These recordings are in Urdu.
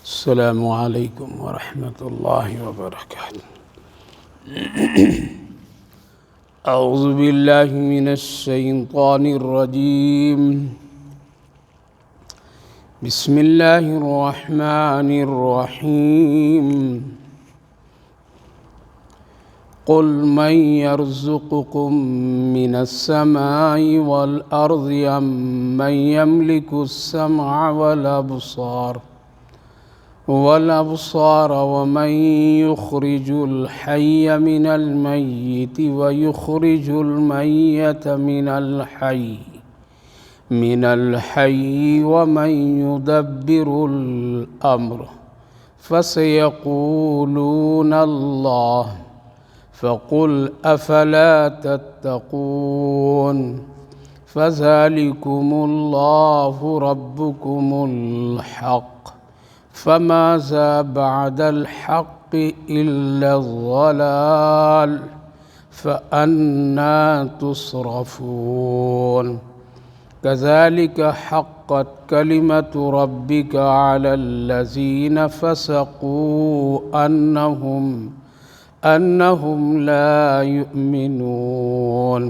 السلام علیکم ورحمۃ اللہ وبرکاتہ۔ اعوذ باللہ من الشیطان الرجیم، بسم اللہ الرحمن الرحیم۔ قل من يرزقكم من السماء والأرض أم من يملك السمع والأبصار ومن يخرج الحي من الميت ويخرج الميت من الحي ومن يدبر الأمر فسيقولون الله فقل أفلا تتقون فذلكم الله ربكم الحق فماذا بعد الحق إلا الضلال فأنى تصرفون كذلك حقت كلمة ربك على الذين فسقوا أنهم لا يؤمنون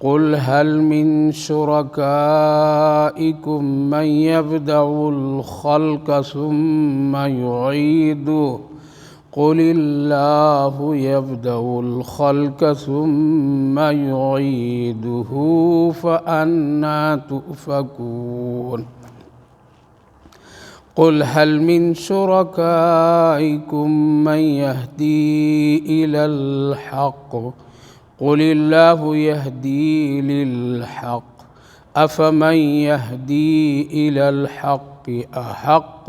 قل هل من شركائكم من يبدأ الخلق ثم يعيده قل الله يبدأ الخلق ثم يعيده فأنى تؤفكون قل هل من شركائكم من يهدي إلى الحق قل الله يهدي للحق أفمن يهدي إلى الحق أحق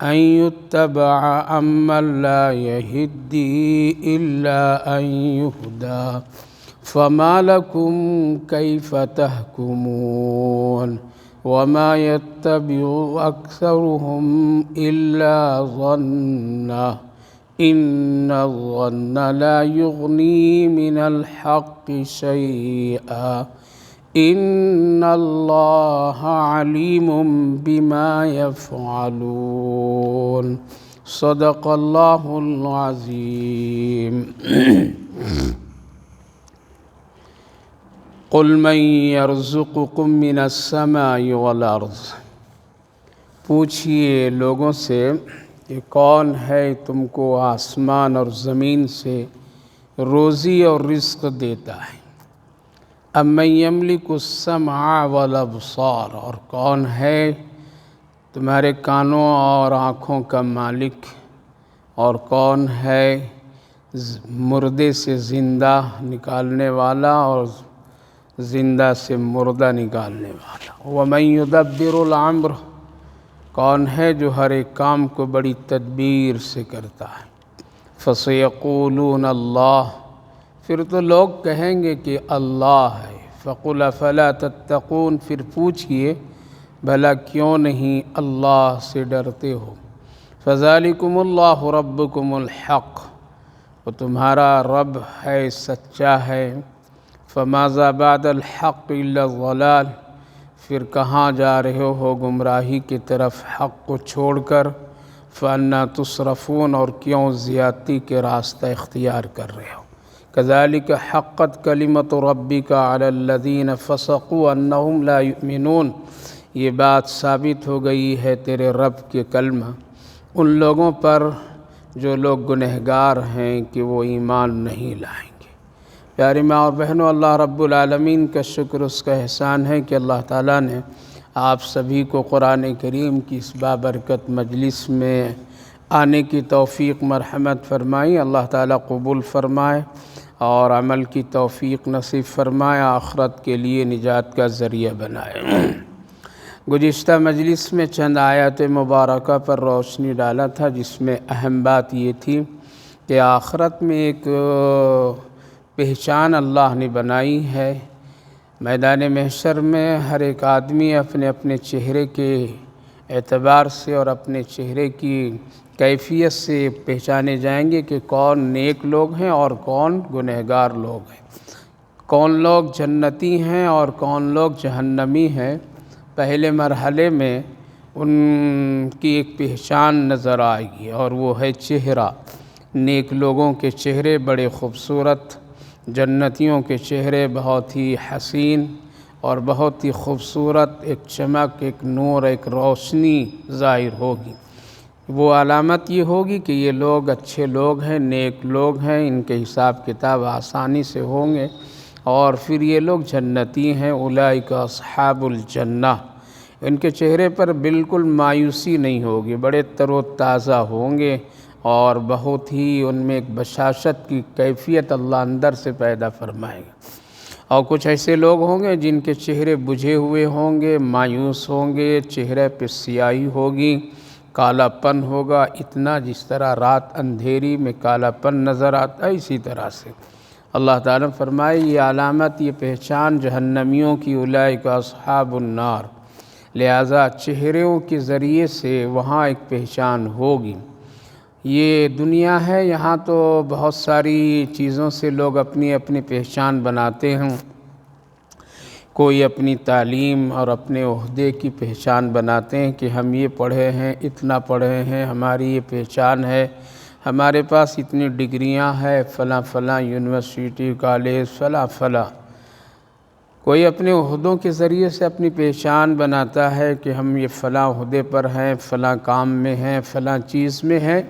أن يتبع أمن لا يهدي إلا أن يهدى فما لكم كيف تحكمون وما يتبع أكثرهم إلا ظنا إن الظن لا يغني من الحق شيئا إن الله عليم بما يفعلون صدق الله العظيم۔ قل من يرزقكم من السماء والأرض، پوچھئے لوگوں سے کہ کون ہے تم کو آسمان اور زمین سے روزی اور رزق دیتا ہے۔ امن یملک السمع والابصار، اور کون ہے تمہارے کانوں اور آنکھوں کا مالک، اور کون ہے مردے سے زندہ نکالنے والا اور زندہ سے مردہ نکالنے والا۔ ومن یدبر الامر، کون ہے جو ہر ایک کام کو بڑی تدبیر سے کرتا ہے۔ فسیقولون اللہ، پھر تو لوگ کہیں گے کہ اللہ ہے۔ فقل افلا تتقون، پھر پوچھئے بھلا کیوں نہیں اللہ سے ڈرتے ہو۔ فذالکم اللہ ربکم الحق، وہ تمہارا رب ہے، سچا ہے۔ فماذا بعد الحق الا الضلال، پھر کہاں جا رہے ہو گمراہی کی طرف حق کو چھوڑ کر۔ فَأَنَّى تُصْرَفُونَ، اور کیوں زیادتی کے راستہ اختیار کر رہے ہو۔ كَذَلِكَ حَقَّتْ كَلِمَةُ رَبِّكَ عَلَى الَّذِينَ فَسَقُوا أَنَّهُمْ لَا يُؤْمِنُونَ، یہ بات ثابت ہو گئی ہے تیرے رب کے کلمہ ان لوگوں پر جو لوگ گنہگار ہیں کہ وہ ایمان نہیں لائیں گے۔ پیاری ماں اور بہنوں، اللہ رب العالمین کا شکر، اس کا احسان ہے کہ اللہ تعالیٰ نے آپ سبھی کو قرآن کریم کی اس بابرکت مجلس میں آنے کی توفیق مرحمت فرمائی۔ اللہ تعالیٰ قبول فرمائے اور عمل کی توفیق نصیب فرمائے، آخرت کے لیے نجات کا ذریعہ بنائے۔ گزشتہ مجلس میں چند آیات مبارکہ پر روشنی ڈالا تھا، جس میں اہم بات یہ تھی کہ آخرت میں ایک پہچان اللہ نے بنائی ہے۔ میدان محشر میں ہر ایک آدمی اپنے اپنے چہرے کے اعتبار سے اور اپنے چہرے کی کیفیت سے پہچانے جائیں گے کہ کون نیک لوگ ہیں اور کون گنہگار لوگ ہیں، کون لوگ جنتی ہیں اور کون لوگ جہنمی ہیں، پہلے مرحلے میں ان کی ایک پہچان نظر آئے گی، اور وہ ہے چہرہ۔ نیک لوگوں کے چہرے بڑے خوبصورت، جنتیوں کے چہرے بہت ہی حسین اور بہت ہی خوبصورت، ایک چمک، ایک نور، ایک روشنی ظاہر ہوگی۔ وہ علامت یہ ہوگی کہ یہ لوگ اچھے لوگ ہیں، نیک لوگ ہیں، ان کے حساب کتاب آسانی سے ہوں گے، اور پھر یہ لوگ جنتی ہیں۔ اولئک اصحاب الجنہ، ان کے چہرے پر بالکل مایوسی نہیں ہوگی، بڑے تر و تازہ ہوں گے، اور بہت ہی ان میں ایک بشاشت کی کیفیت اللہ اندر سے پیدا فرمائے گا۔ اور کچھ ایسے لوگ ہوں گے جن کے چہرے بجھے ہوئے ہوں گے، مایوس ہوں گے، چہرے پہ سیاہی ہوگی، کالا پن ہوگا، اتنا جس طرح رات اندھیری میں کالا پن نظر آتا ہے، اسی طرح سے اللہ تعالیٰ فرمائے یہ علامت، یہ پہچان جہنمیوں کی، اولئک اصحاب النار، لہذا چہروں کے ذریعے سے وہاں ایک پہچان ہوگی۔ یہ دنیا ہے، یہاں تو بہت ساری چیزوں سے لوگ اپنی اپنی پہچان بناتے ہیں۔ کوئی اپنی تعلیم اور اپنے عہدے کی پہچان بناتے ہیں کہ ہم یہ پڑھے ہیں، اتنا پڑھے ہیں، ہماری یہ پہچان ہے، ہمارے پاس اتنی ڈگریاں ہیں، فلاں فلاں یونیورسٹی، کالج، فلاں فلاں۔ کوئی اپنے عہدوں کے ذریعے سے اپنی پہچان بناتا ہے کہ ہم یہ فلاں عہدے پر ہیں، فلاں کام میں ہیں، فلاں چیز میں ہیں،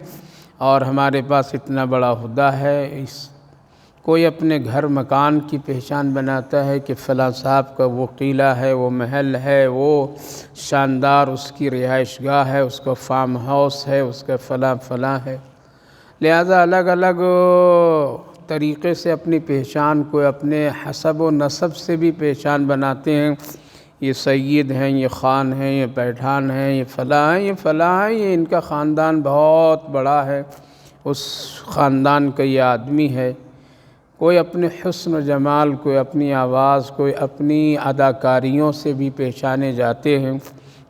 اور ہمارے پاس اتنا بڑا عہدہ ہے۔ کوئی اپنے گھر مکان کی پہچان بناتا ہے کہ فلاں صاحب کا وہ قلعہ ہے، وہ محل ہے، وہ شاندار اس کی رہائش گاہ ہے، اس کا فارم ہاؤس ہے، اس کا فلاں فلاں ہے۔ لہذا الگ الگ طریقے سے اپنی پہچان کو اپنے حسب و نسب سے بھی پہچان بناتے ہیں۔ یہ سید ہیں، یہ خان ہیں، یہ پٹھان ہیں، یہ فلاں ہیں، یہ فلاں ہیں، یہ ان کا خاندان بہت بڑا ہے، اس خاندان کا یہ آدمی ہے۔ کوئی اپنے حسن و جمال، کوئی اپنی آواز، کوئی اپنی اداکاریوں سے بھی پہچانے جاتے ہیں،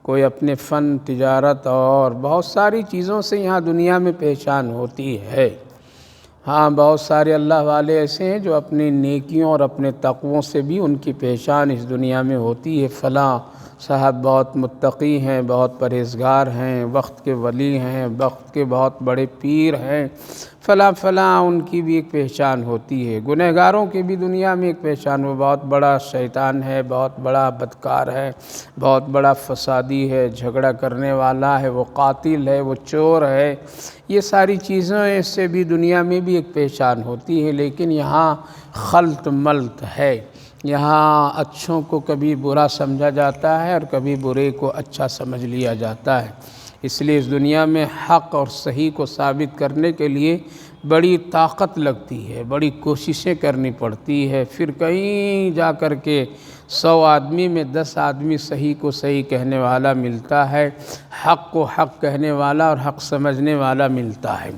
کوئی اپنے فن، تجارت اور بہت ساری چیزوں سے یہاں دنیا میں پہچان ہوتی ہے۔ ہاں، بہت سارے اللہ والے ایسے ہیں جو اپنی نیکیوں اور اپنے تقووں سے بھی ان کی پہچان اس دنیا میں ہوتی ہے۔ فلاں صاحب بہت متقی ہیں، بہت پرہیزگار ہیں، وقت کے ولی ہیں، وقت کے بہت بڑے پیر ہیں، فلاں فلاں، ان کی بھی ایک پہچان ہوتی ہے۔ گنہگاروں کی بھی دنیا میں ایک پہچان، وہ بہت بڑا شیطان ہے، بہت بڑا بدکار ہے، بہت بڑا فسادی ہے، جھگڑا کرنے والا ہے، وہ قاتل ہے، وہ چور ہے۔ یہ ساری چیزیں سے بھی دنیا میں بھی ایک پہچان ہوتی ہے، لیکن یہاں خلط ملط ہے۔ یہاں اچھوں کو کبھی برا سمجھا جاتا ہے اور کبھی برے کو اچھا سمجھ لیا جاتا ہے۔ اس لیے اس دنیا میں حق اور صحیح کو ثابت کرنے کے لیے بڑی طاقت لگتی ہے، بڑی کوششیں کرنی پڑتی ہے، پھر کہیں جا کر کے 100 آدمی میں 10 آدمی صحیح کو صحیح کہنے والا ملتا ہے، حق کو حق کہنے والا اور حق سمجھنے والا ملتا ہے،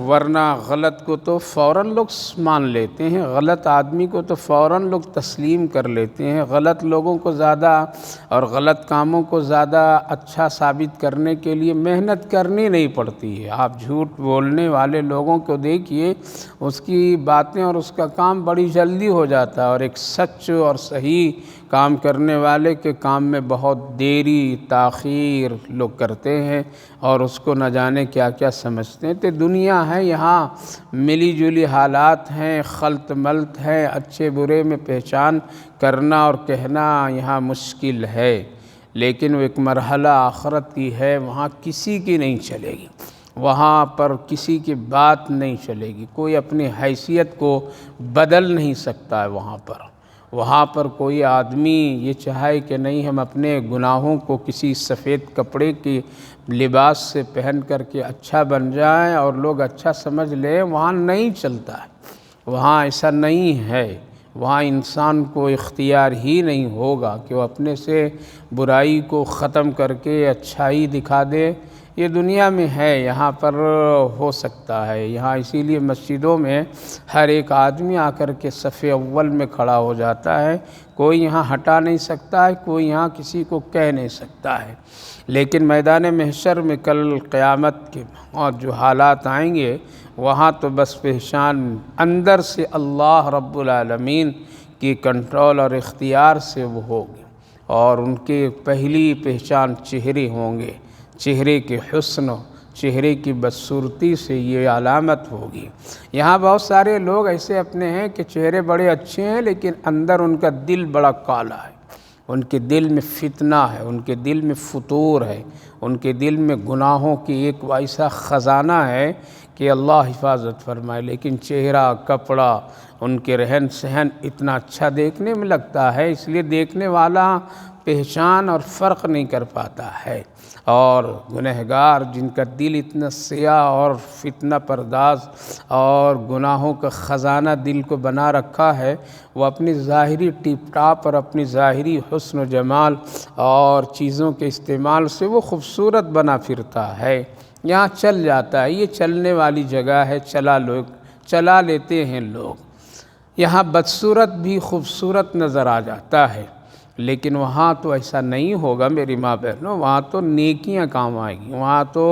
ورنہ غلط کو تو فوراً لوگ مان لیتے ہیں، غلط آدمی کو تو فوراً لوگ تسلیم کر لیتے ہیں۔ غلط لوگوں کو زیادہ اور غلط کاموں کو زیادہ اچھا ثابت کرنے کے لیے محنت کرنی نہیں پڑتی ہے۔ آپ جھوٹ بولنے والے لوگوں کو دیکھیے، اس کی باتیں اور اس کا کام بڑی جلدی ہو جاتا ہے، اور ایک سچ اور صحیح کام کرنے والے کے کام میں بہت دیری تاخیر لوگ کرتے ہیں، اور اس کو نہ جانے کیا کیا سمجھتے ہیں۔ تو دنیا ہے، یہاں ملی جلی حالات ہیں، خلط ملط ہے، اچھے برے میں پہچان کرنا اور کہنا یہاں مشکل ہے، لیکن وہ ایک مرحلہ آخرت کی ہے، وہاں کسی کی نہیں چلے گی، وہاں پر کسی کی بات نہیں چلے گی، کوئی اپنی حیثیت کو بدل نہیں سکتا ہے وہاں پر کوئی آدمی یہ چاہے کہ نہیں ہم اپنے گناہوں کو کسی سفید کپڑے کی لباس سے پہن کر کے اچھا بن جائیں اور لوگ اچھا سمجھ لیں، وہاں نہیں چلتا ہے، وہاں ایسا نہیں ہے۔ وہاں انسان کو اختیار ہی نہیں ہوگا کہ وہ اپنے سے برائی کو ختم کر کے اچھائی دکھا دے، یہ دنیا میں ہے، یہاں پر ہو سکتا ہے، یہاں اسی لیے مسجدوں میں ہر ایک آدمی آ کر کے صف اول میں کھڑا ہو جاتا ہے، کوئی یہاں ہٹا نہیں سکتا ہے، کوئی یہاں کسی کو کہہ نہیں سکتا ہے۔ لیکن میدان محشر میں کل قیامت کے اور جو حالات آئیں گے وہاں تو بس پہچان اندر سے اللہ رب العالمین کی کنٹرول اور اختیار سے وہ ہوگی، اور ان کے پہلی پہچان چہرے ہوں گے، چہرے کے حسن، چہرے کی بدصورتی سے یہ علامت ہوگی۔ یہاں بہت سارے لوگ ایسے اپنے ہیں کہ چہرے بڑے اچھے ہیں لیکن اندر ان کا دل بڑا کالا ہے، ان کے دل میں فتنہ ہے، ان کے دل میں فتور ہے، ان کے دل میں گناہوں کی ایک ایسا خزانہ ہے کہ اللہ حفاظت فرمائے۔ لیکن چہرہ، کپڑا، ان کے رہن سہن اتنا اچھا دیکھنے میں لگتا ہے، اس لیے دیکھنے والا پہچان اور فرق نہیں کر پاتا ہے۔ اور گنہگار جن کا دل اتنا سیاہ اور فتنہ پرداز اور گناہوں کا خزانہ دل کو بنا رکھا ہے، وہ اپنی ظاہری ٹیپ ٹاپ اور اپنی ظاہری حسن و جمال اور چیزوں کے استعمال سے وہ خوبصورت بنا پھرتا ہے، یہاں چل جاتا ہے، یہ چلنے والی جگہ ہے، چلا لیتے ہیں لوگ۔ یہاں بدصورت بھی خوبصورت نظر آ جاتا ہے، لیکن وہاں تو ایسا نہیں ہوگا میری ماں بہنوں، وہاں تو نیکیاں کام آئیں گی، وہاں تو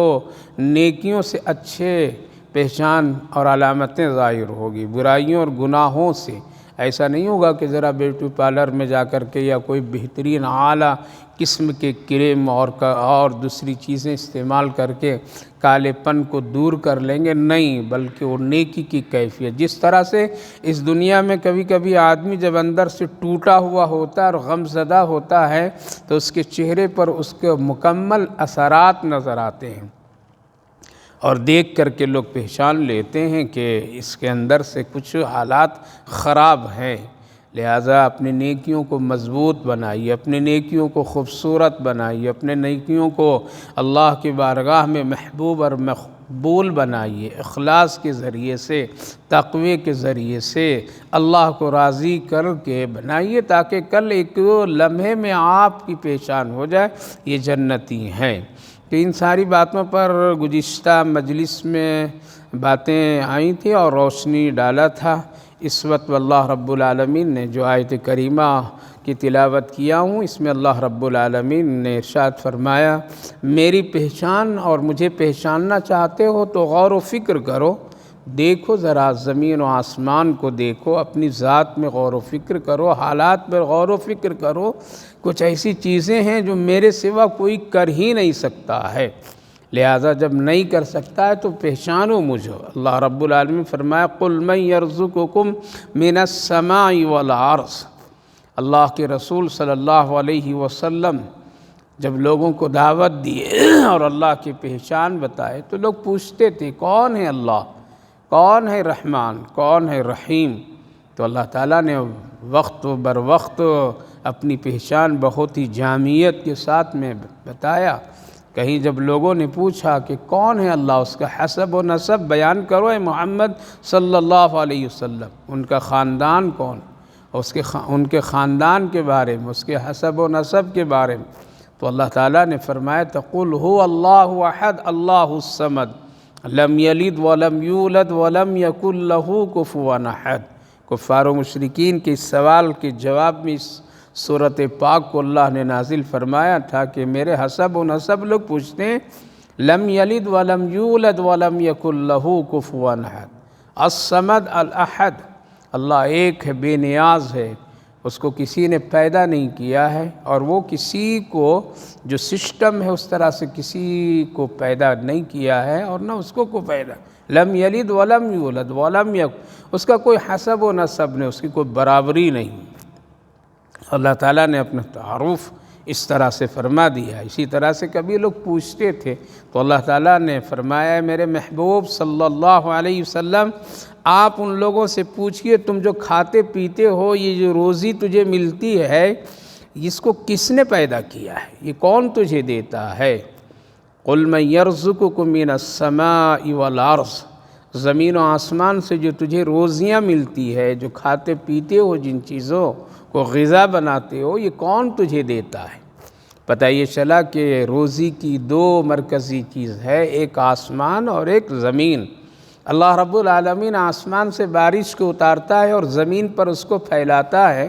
نیکیوں سے اچھے پہچان اور علامتیں ظاہر ہوگی، برائیوں اور گناہوں سے ایسا نہیں ہوگا کہ ذرا بیوٹی پارلر میں جا کر کے یا کوئی بہترین اعلیٰ قسم کے کریم اور دوسری چیزیں استعمال کر کے کالے پن کو دور کر لیں گے، نہیں، بلکہ وہ نیکی کی کیفیت۔ جس طرح سے اس دنیا میں کبھی کبھی آدمی جب اندر سے ٹوٹا ہوا ہوتا ہے اور غم زدہ ہوتا ہے تو اس کے چہرے پر اس کے مکمل اثرات نظر آتے ہیں، اور دیکھ کر کے لوگ پہچان لیتے ہیں کہ اس کے اندر سے کچھ حالات خراب ہیں۔ لہٰذا اپنی نیکیوں کو مضبوط بنائیے، اپنی نیکیوں کو خوبصورت بنائیے، اپنے نیکیوں کو اللہ کی بارگاہ میں محبوب اور مقبول بنائیے، اخلاص کے ذریعے سے، تقوی کے ذریعے سے اللہ کو راضی کر کے بنائیے، تاکہ کل ایک لمحے میں آپ کی پہچان ہو جائے یہ جنتی ہیں۔ تو ان ساری باتوں پر گزشتہ مجلس میں باتیں آئی تھیں اور روشنی ڈالا تھا۔ اس وقت اللہ رب العالمین نے جو آیت کریمہ کی تلاوت کیا ہوں، اس میں اللہ رب العالمین نے ارشاد فرمایا، میری پہچان اور مجھے پہچاننا چاہتے ہو تو غور و فکر کرو، دیکھو ذرا زمین و آسمان کو دیکھو، اپنی ذات میں غور و فکر کرو، حالات پر غور و فکر کرو، کچھ ایسی چیزیں ہیں جو میرے سوا کوئی کر ہی نہیں سکتا ہے، لہذا جب نہیں کر سکتا ہے تو پہچانو مجھے۔ اللہ رب العالمین فرمایا، قُلْ مَنْ يَرْزُقُكُمْ مِنَ السَّمَاءِ وَالْأَرْضِ۔ اللہ کے رسول صلی اللہ علیہ وسلم جب لوگوں کو دعوت دیے اور اللہ کی پہچان بتائے تو لوگ پوچھتے تھے کون ہے اللہ، کون ہے رحمان، کون ہے رحیم؟ تو اللہ تعالیٰ نے وقت بر وقت اپنی پہچان بہت ہی جامعیت کے ساتھ میں بتایا۔ کہیں جب لوگوں نے پوچھا کہ کون ہے اللہ، اس کا حسب و نسب بیان کرو اے محمد صلی اللہ علیہ وسلم، ان کا خاندان کون، ان کے خاندان کے بارے میں، اس کے حسب و نسب کے بارے میں، تو اللہ تعالیٰ نے فرمایا تقول هو اللہ احد اللہ الصمد لم یلد ولم یولد ولم یکن له کفوا احد۔ کفار و مشرکین کے اس سوال کے جواب میں اس سورۃ پاک کو اللہ نے نازل فرمایا تھا کہ میرے حسب و نسب لوگ پوچھتے ہیں، لم یلد ولم یولد ولم یکن له کفوا احد، الصمد الاحد، اللہ ایک ہے، بے نیاز ہے، اس کو کسی نے پیدا نہیں کیا ہے، اور وہ کسی کو جو سسٹم ہے اس طرح سے کسی کو پیدا نہیں کیا ہے اور نہ اس کو پیدا، لم یلد ولم یولد ولم یکن، اس کا کوئی حسب و نسب نہیں، اس کی کوئی برابری نہیں۔ اللہ تعالیٰ نے اپنا تعارف اس طرح سے فرما دیا۔ اسی طرح سے کبھی لوگ پوچھتے تھے تو اللہ تعالیٰ نے فرمایا میرے محبوب صلی اللہ علیہ وسلم آپ ان لوگوں سے پوچھئے تم جو کھاتے پیتے ہو، یہ جو روزی تجھے ملتی ہے اس کو کس نے پیدا کیا ہے، یہ کون تجھے دیتا ہے؟ قُلْ مَنْ يَرْزُقُكُم مِّنَ السَّمَاءِ وَالْأَرْضِ، زمین و آسمان سے جو تجھے روزیاں ملتی ہے، جو کھاتے پیتے ہو، جن چیزوں کو غذا بناتے ہو، یہ کون تجھے دیتا ہے؟ پتہ یہ چلا کہ روزی کی دو مرکزی چیز ہے، ایک آسمان اور ایک زمین۔ اللہ رب العالمین آسمان سے بارش کو اتارتا ہے اور زمین پر اس کو پھیلاتا ہے،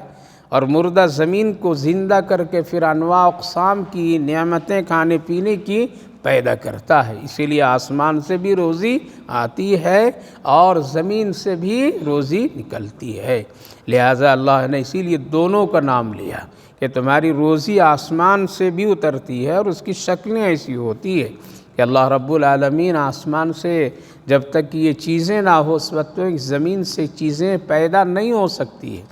اور مردہ زمین کو زندہ کر کے پھر انواع اقسام کی نعمتیں کھانے پینے کی پیدا کرتا ہے۔ اسی لیے آسمان سے بھی روزی آتی ہے اور زمین سے بھی روزی نکلتی ہے۔ لہٰذا اللہ نے اسی لیے دونوں کا نام لیا کہ تمہاری روزی آسمان سے بھی اترتی ہے، اور اس کی شکلیں ایسی ہوتی ہے کہ اللہ رب العالمین آسمان سے جب تک یہ چیزیں نہ ہو اس وقت تک زمین سے چیزیں پیدا نہیں ہو سکتی ہے۔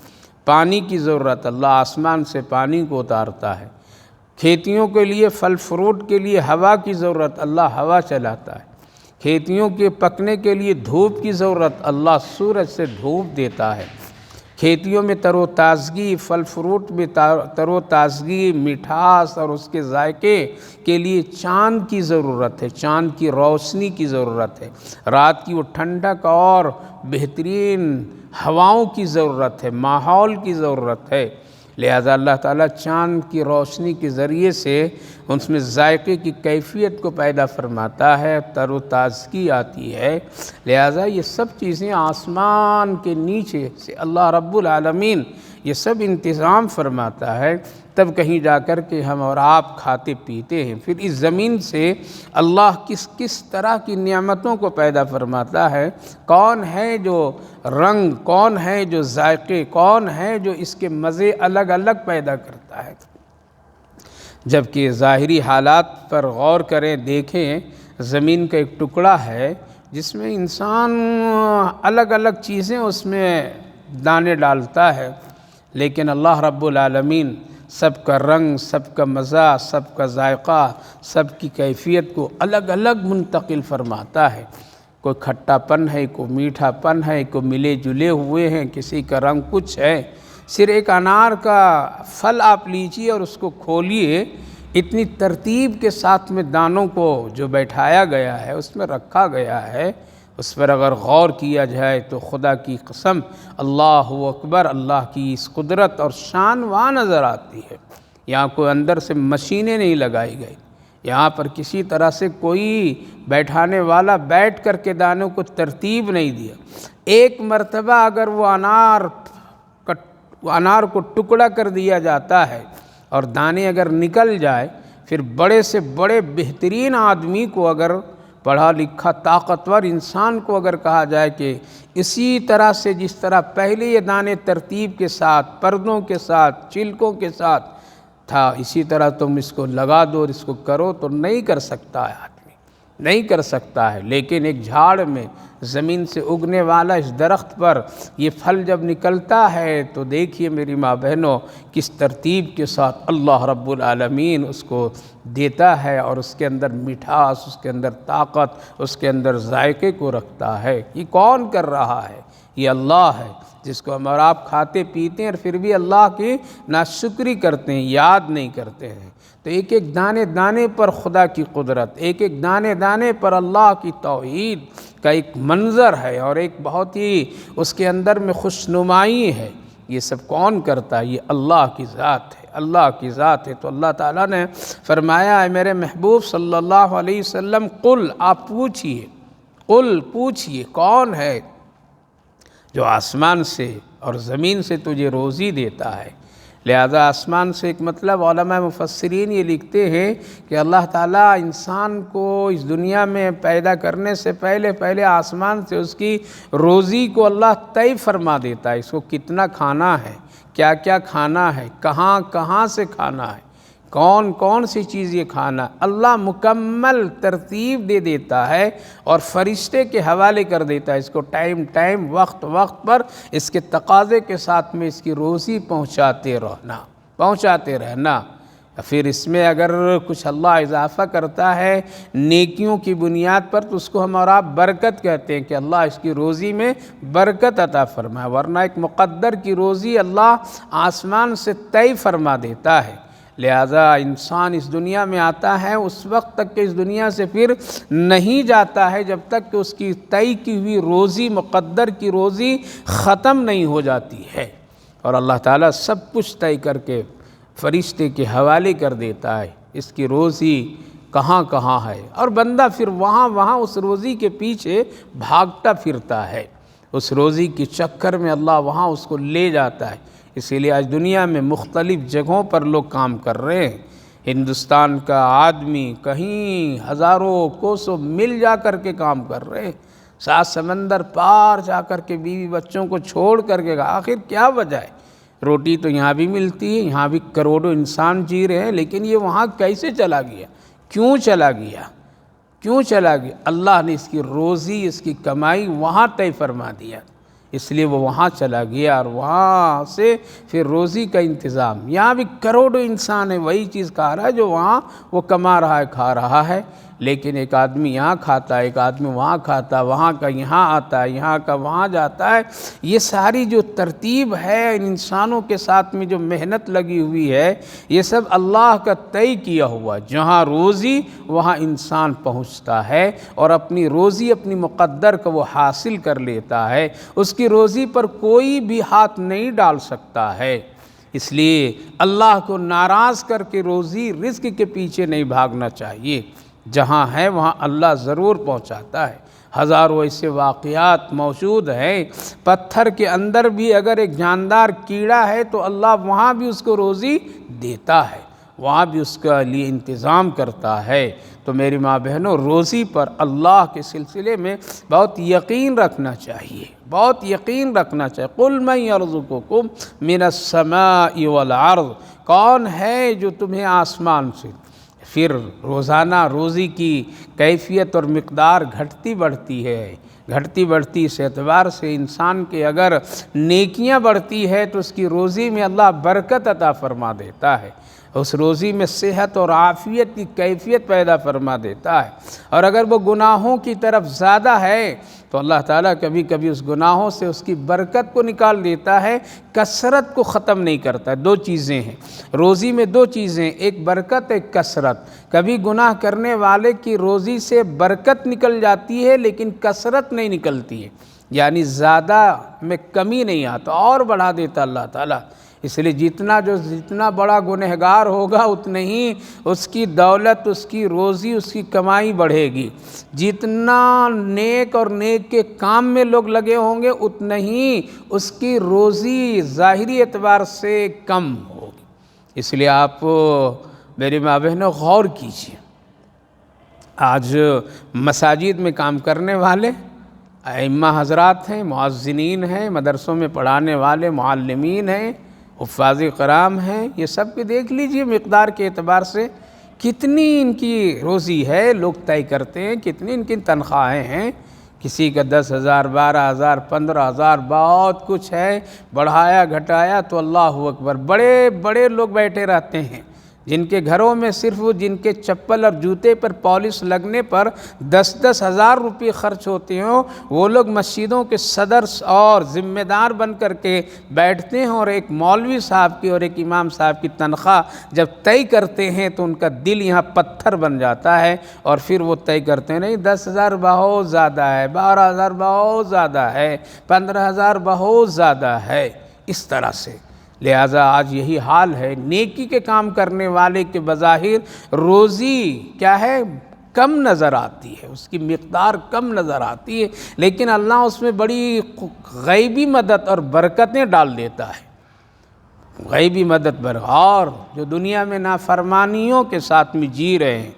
پانی کی ضرورت، اللہ آسمان سے پانی کو اتارتا ہے۔ کھیتیوں کے لیے، پھل فروٹ کے لیے ہوا کی ضرورت، اللہ ہوا چلاتا ہے۔ کھیتیوں کے پکنے کے لیے دھوپ کی ضرورت، اللہ سورج سے دھوپ دیتا ہے۔ کھیتیوں میں تر و تازگی، پھل فروٹ میں تر و تازگی، مٹھاس اور اس کے ذائقے کے لیے چاند کی ضرورت ہے، چاند کی روشنی کی ضرورت ہے۔ رات کی وہ ٹھنڈک اور بہترین ہواؤں کی ضرورت ہے، ماحول کی ضرورت ہے۔ لہذا اللہ تعالیٰ چاند کی روشنی کے ذریعے سے اس میں ذائقے کی کیفیت کو پیدا فرماتا ہے، تر و تازگی آتی ہے۔ لہذا یہ سب چیزیں آسمان کے نیچے سے اللہ رب العالمین یہ سب انتظام فرماتا ہے، تب کہیں جا کر کے ہم اور آپ کھاتے پیتے ہیں۔ پھر اس زمین سے اللہ کس طرح کی نعمتوں کو پیدا فرماتا ہے، کون ہے جو رنگ، کون ہے جو ذائقے، کون ہے جو اس کے مزے الگ الگ پیدا کرتا ہے۔ جبکہ ظاہری حالات پر غور کریں، دیکھیں، زمین کا ایک ٹکڑا ہے جس میں انسان الگ الگ چیزیں اس میں دانے ڈالتا ہے، لیکن اللہ رب العالمین سب کا رنگ، سب کا مزہ، سب کا ذائقہ، سب کی کیفیت کو الگ الگ منتقل فرماتا ہے۔ کوئی کھٹا پن ہے، کوئی میٹھا پن ہے، کوئی ملے جلے ہوئے ہیں، کسی کا رنگ کچھ ہے۔ صرف ایک انار کا پھل آپ لیجیے اور اس کو کھولیے، اتنی ترتیب کے ساتھ میں دانوں کو جو بیٹھایا گیا ہے، اس میں رکھا گیا ہے، اس پر اگر غور کیا جائے تو خدا کی قسم، اللہ اکبر، اللہ کی اس قدرت اور شان وہاں نظر آتی ہے۔ یہاں کوئی اندر سے مشینیں نہیں لگائی گئی، یہاں پر کسی طرح سے کوئی بیٹھانے والا بیٹھ کر کے دانوں کو ترتیب نہیں دیا۔ ایک مرتبہ اگر وہ انار کو ٹکڑا کر دیا جاتا ہے اور دانے اگر نکل جائے، پھر بڑے سے بڑے بہترین آدمی کو، اگر پڑھا لکھا طاقتور انسان کو اگر کہا جائے کہ اسی طرح سے جس طرح پہلے یہ دانے ترتیب کے ساتھ، پردوں کے ساتھ، چلکوں کے ساتھ تھا، اسی طرح تم اس کو لگا دو اور اس کو کرو، تو نہیں کر سکتا ہے آدمی، نہیں کر سکتا ہے۔ لیکن ایک جھاڑ میں زمین سے اگنے والا اس درخت پر یہ پھل جب نکلتا ہے تو دیکھیے میری ماں بہنوں، کس ترتیب کے ساتھ اللہ رب العالمین اس کو دیتا ہے، اور اس کے اندر مٹھاس، اس کے اندر طاقت، اس کے اندر ذائقے کو رکھتا ہے۔ یہ کون کر رہا ہے؟ یہ اللہ ہے، جس کو ہم اور آپ کھاتے پیتے ہیں اور پھر بھی اللہ کی ناشکری کرتے ہیں، یاد نہیں کرتے ہیں۔ تو ایک ایک دانے دانے پر خدا کی قدرت، ایک ایک دانے دانے پر اللہ کی توحید کا ایک منظر ہے، اور ایک بہت ہی اس کے اندر میں خوشنمائی ہے۔ یہ سب کون کرتا ہے؟ یہ اللہ کی ذات ہے، اللہ کی ذات ہے۔ تو اللہ تعالیٰ نے فرمایا، اے میرے محبوب صلی اللہ علیہ وسلم، قل، آپ پوچھئے، قل، پوچھئے، کون ہے جو آسمان سے اور زمین سے تجھے روزی دیتا ہے؟ لہذا آسمان سے ایک مطلب علماء مفسرین یہ لکھتے ہیں کہ اللہ تعالیٰ انسان کو اس دنیا میں پیدا کرنے سے پہلے آسمان سے اس کی روزی کو اللہ طے فرما دیتا ہے، اس کو کتنا کھانا ہے، کیا کیا کھانا ہے، کہاں کہاں سے کھانا ہے، کون کون سی چیز یہ کھانا، اللہ مکمل ترتیب دے دیتا ہے اور فرشتے کے حوالے کر دیتا ہے، اس کو ٹائم وقت پر اس کے تقاضے کے ساتھ میں اس کی روزی پہنچاتے رہنا۔ پھر اس میں اگر کچھ اللہ اضافہ کرتا ہے نیکیوں کی بنیاد پر تو اس کو ہم اور آپ برکت کہتے ہیں کہ اللہ اس کی روزی میں برکت عطا فرمائے، ورنہ ایک مقدر کی روزی اللہ آسمان سے طے فرما دیتا ہے۔ لہذا انسان اس دنیا میں آتا ہے، اس وقت تک کہ اس دنیا سے پھر نہیں جاتا ہے جب تک کہ اس کی طے کی ہوئی روزی، مقدر کی روزی ختم نہیں ہو جاتی ہے، اور اللہ تعالیٰ سب کچھ طے کر کے فرشتے کے حوالے کر دیتا ہے۔ اس کی روزی کہاں کہاں ہے، اور بندہ پھر وہاں اس روزی کے پیچھے بھاگتا پھرتا ہے، اس روزی کی چکر میں اللہ وہاں اس کو لے جاتا ہے۔ اسی لیے آج دنیا میں مختلف جگہوں پر لوگ کام کر رہے ہیں۔ ہندوستان کا آدمی کہیں ہزاروں کوسوں میل جا کر کے کام کر رہے ہیں، 7 سمندر پار جا کر کے بیوی بچوں کو چھوڑ کر کے، آخر کیا وجہ ہے؟ روٹی تو یہاں بھی ملتی ہے، یہاں بھی کروڑوں انسان جی رہے ہیں، لیکن یہ وہاں کیسے چلا گیا؟ کیوں چلا گیا؟ کیوں چلا گیا؟ اللہ نے اس کی روزی، اس کی کمائی وہاں طے فرما دیا، اس لیے وہ وہاں چلا گیا، اور وہاں سے پھر روزی کا انتظام۔ یہاں بھی کروڑوں انسان ہے، وہی چیز کھا رہا ہے جو وہاں وہ کما رہا ہے، کھا رہا ہے، لیکن ایک آدمی یہاں کھاتا ہے، ایک آدمی وہاں کھاتا ہے، وہاں کا یہاں آتا ہے، یہاں کا وہاں جاتا ہے۔ یہ ساری جو ترتیب ہے، ان انسانوں کے ساتھ میں جو محنت لگی ہوئی ہے، یہ سب اللہ کا طے کیا ہوا۔ جہاں روزی وہاں انسان پہنچتا ہے، اور اپنی روزی، اپنی مقدر کو وہ حاصل کر لیتا ہے، اس کی روزی پر کوئی بھی ہاتھ نہیں ڈال سکتا ہے۔ اس لیے اللہ کو ناراض کر کے روزی رزق کے پیچھے نہیں بھاگنا چاہیے، جہاں ہے وہاں اللہ ضرور پہنچاتا ہے۔ ہزاروں ایسے واقعات موجود ہیں، پتھر کے اندر بھی اگر ایک جاندار کیڑا ہے تو اللہ وہاں بھی اس کو روزی دیتا ہے، وہاں بھی اس کے لیے انتظام کرتا ہے۔ تو میری ماں بہنوں، روزی پر اللہ کے سلسلے میں بہت یقین رکھنا چاہیے، بہت یقین رکھنا چاہیے۔ قُلْ مَنْ يَرْزُقُكُمْ مِنَ السَّمَاءِ وَالْأَرْضِ، کون ہے جو تمہیں آسمان سے؟ پھر روزانہ روزی کی کیفیت اور مقدار گھٹتی بڑھتی ہے، گھٹتی بڑھتی اس اعتبار سے انسان کے اگر نیکیاں بڑھتی ہے تو اس کی روزی میں اللہ برکت عطا فرما دیتا ہے، اس روزی میں صحت اور عافیت کی کیفیت پیدا فرما دیتا ہے۔ اور اگر وہ گناہوں کی طرف زیادہ ہے تو اللہ تعالیٰ کبھی کبھی اس گناہوں سے اس کی برکت کو نکال دیتا ہے، کثرت کو ختم نہیں کرتا۔ 2 چیزیں ہیں روزی میں، 2 چیزیں، ایک برکت، ایک کثرت۔ کبھی گناہ کرنے والے کی روزی سے برکت نکل جاتی ہے لیکن کثرت نہیں نکلتی ہے، یعنی زیادہ میں کمی نہیں آتا، اور بڑھا دیتا اللہ تعالیٰ۔ اس لیے جتنا بڑا گنہگار ہوگا اتنے ہی اس کی دولت، اس کی روزی، اس کی کمائی بڑھے گی۔ جتنا نیک اور نیک کے کام میں لوگ لگے ہوں گے اتنا ہی اس کی روزی ظاہری اعتبار سے کم ہوگی۔ اس لیے آپ میری ماں بہنوں غور کیجیے، آج مساجد میں کام کرنے والے ائمہ حضرات ہیں، مؤذنین ہیں، مدرسوں میں پڑھانے والے معلمین ہیں، حفاظ کرام ہیں، یہ سب کے دیکھ لیجئے مقدار کے اعتبار سے کتنی ان کی روزی ہے، لوگ طے کرتے ہیں، کتنی ان کی تنخواہیں ہیں۔ کسی کا 10,000 12,000 15,000 بہت کچھ ہے، بڑھایا گھٹایا تو اللہ اکبر۔ بڑے بڑے لوگ بیٹھے رہتے ہیں جن کے گھروں میں صرف جن کے چپل اور جوتے پر پالش لگنے پر 10-10 ہزار روپے خرچ ہوتے ہوں، وہ لوگ مسجدوں کے صدر اور ذمہ دار بن کر کے بیٹھتے ہیں، اور ایک مولوی صاحب کی اور ایک امام صاحب کی تنخواہ جب طے کرتے ہیں تو ان کا دل یہاں پتھر بن جاتا ہے، اور پھر وہ طے کرتے ہیں نہیں 10,000 بہت زیادہ ہے، 12,000 بہت زیادہ ہے، 15,000 بہت زیادہ ہے، اس طرح سے۔ لہٰذا آج یہی حال ہے، نیکی کے کام کرنے والے کے بظاہر روزی کیا ہے، کم نظر آتی ہے، اس کی مقدار کم نظر آتی ہے، لیکن اللہ اس میں بڑی غیبی مدد اور برکتیں ڈال دیتا ہے، غیبی مدد اور جو دنیا میں نافرمانیوں کے ساتھ میں جی رہے ہیں،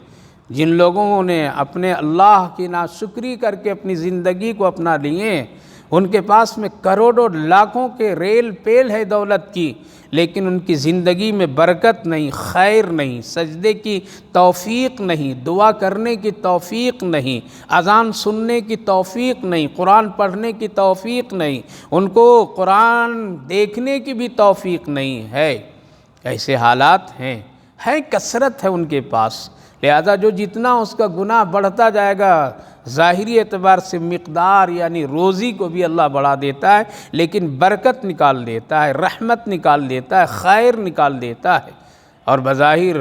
جن لوگوں نے اپنے اللہ کی ناشکری کر کے اپنی زندگی کو اپنا لیے، ان کے پاس میں کروڑوں لاکھوں کے ریل پیل ہے دولت کی، لیکن ان کی زندگی میں برکت نہیں، خیر نہیں، سجدے کی توفیق نہیں، دعا کرنے کی توفیق نہیں، اذان سننے کی توفیق نہیں، قرآن پڑھنے کی توفیق نہیں، ان کو قرآن دیکھنے کی بھی توفیق نہیں ہے۔ ایسے حالات ہیں کثرت ہے ان کے پاس، لہذا جو جتنا اس کا گناہ بڑھتا جائے گا، ظاہری اعتبار سے مقدار یعنی روزی کو بھی اللہ بڑھا دیتا ہے، لیکن برکت نکال دیتا ہے، رحمت نکال دیتا ہے، خیر نکال دیتا ہے۔ اور بظاہر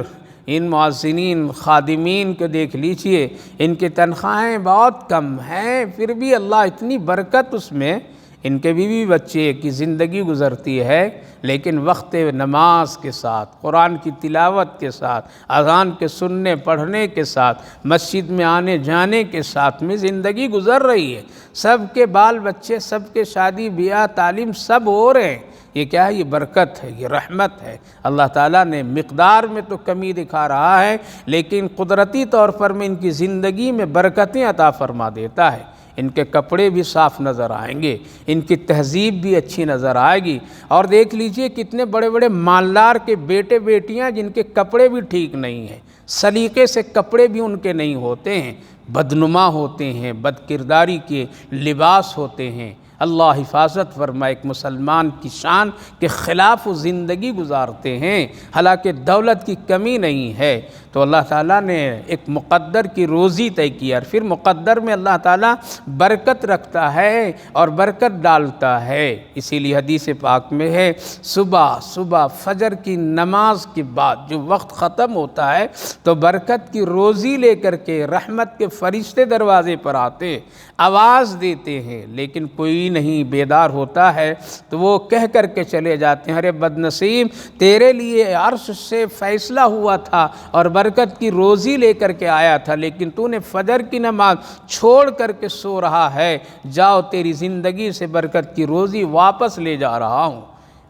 ان مؤذنین خادمین کو دیکھ لیجئے، ان کی تنخواہیں بہت کم ہیں، پھر بھی اللہ اتنی برکت اس میں، ان کے بیوی بچے کی زندگی گزرتی ہے، لیکن وقت نماز کے ساتھ، قرآن کی تلاوت کے ساتھ، اذان کے سننے پڑھنے کے ساتھ، مسجد میں آنے جانے کے ساتھ میں زندگی گزر رہی ہے۔ سب کے بال بچے، سب کے شادی بیاہ، تعلیم سب ہو رہے ہیں۔ یہ کیا ہے؟ یہ برکت ہے، یہ رحمت ہے۔ اللہ تعالیٰ نے مقدار میں تو کمی دکھا رہا ہے، لیکن قدرتی طور پر میں ان کی زندگی میں برکتیں عطا فرما دیتا ہے۔ ان کے کپڑے بھی صاف نظر آئیں گے، ان کی تہذیب بھی اچھی نظر آئے گی۔ اور دیکھ لیجئے کتنے بڑے بڑے مالدار کے بیٹے بیٹیاں جن کے کپڑے بھی ٹھیک نہیں ہیں، سلیقے سے کپڑے بھی ان کے نہیں ہوتے ہیں، بدنما ہوتے ہیں، بد کرداری کے لباس ہوتے ہیں۔ اللہ حفاظت فرمائے ایک مسلمان کی شان کے خلاف وہ زندگی گزارتے ہیں، حالانکہ دولت کی کمی نہیں ہے۔ تو اللہ تعالیٰ نے ایک مقدر کی روزی طے کی، اور پھر مقدر میں اللہ تعالیٰ برکت رکھتا ہے اور برکت ڈالتا ہے۔ اسی لیے حدیث پاک میں ہے، صبح فجر کی نماز کے بعد جو وقت ختم ہوتا ہے تو برکت کی روزی لے کر کے رحمت کے فرشتے دروازے پر آتے، آواز دیتے ہیں، لیکن کوئی نہیں بیدار ہوتا ہے تو وہ کہہ کر کے چلے جاتے ہیں، ارے بدنصیب، تیرے لیے عرش سے فیصلہ ہوا تھا اور برکت کی روزی لے کر کے آیا تھا، لیکن تو نے فجر کی نماز چھوڑ کر کے سو رہا ہے، جاؤ تیری زندگی سے برکت کی روزی واپس لے جا رہا ہوں۔